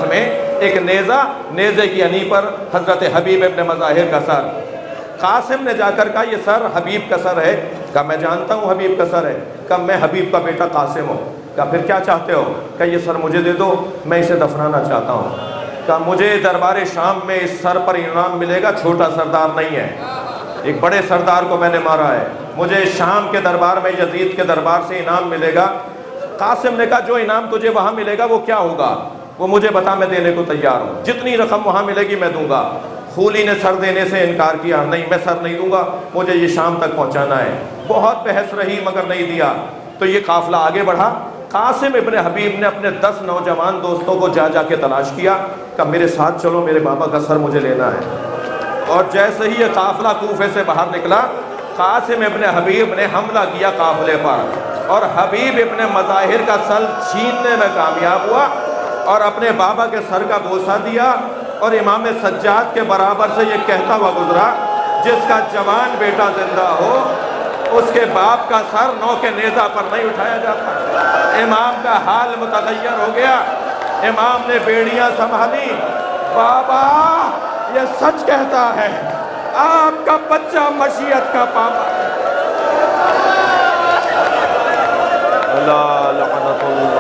میں ایک نیزے کی انی پر حضرت حبیب ابن مظاہر کا سر. قاسم نے جا کر کہا یہ سر حبیب کا سر ہے. کہا میں جانتا ہوں حبیب کا سر ہے. کہا میں حبیب کا بیٹا قاسم ہوں. کہا پھر کیا چاہتے ہو؟ کہا یہ سر مجھے دے دو, میں اسے دفنانا چاہتا ہوں. کہا مجھے دربار شام میں اس سر پر انعام ملے گا, چھوٹا سردار نہیں ہے, ایک بڑے سردار کو میں نے مارا ہے, مجھے شام کے دربار میں یزید کے دربار سے انعام ملے گا. قاسم نے کہا جو انعام تجھے وہاں ملے گا وہ کیا ہوگا, وہ مجھے بتا, میں دینے کو تیار ہوں, جتنی رقم وہاں ملے گی میں دوں گا. خولی نے سر دینے سے انکار کیا, نہیں میں سر نہیں دوں گا, مجھے یہ شام تک پہنچانا ہے. بہت بحث رہی مگر نہیں دیا. تو یہ قافلہ آگے بڑھا. قاسم ابن حبیب نے اپنے 10 نوجوان دوستوں کو جا کے تلاش کیا کہ میرے ساتھ چلو, میرے بابا کا سر مجھے لینا ہے. اور جیسے ہی یہ قافلہ کوفے سے باہر نکلا, قاسم ابن حبیب نے حملہ کیا قافلے پر اور حبیب ابن مظاہر کا سر چھیننے میں کامیاب ہوا اور اپنے بابا کے سر کا بوسہ دیا. اور امام سجاد کے برابر سے یہ کہتا ہوا گزرا, جس کا جوان بیٹا زندہ ہو اس کے باپ کا سر نو کے نیزہ پر نہیں اٹھایا جاتا. امام کا حال متغیر ہو گیا. امام نے بیڑیاں سنبھالی, بابا یہ سچ کہتا ہے, آپ کا بچہ مشیت کا پابند. اللہ لعنت اللہ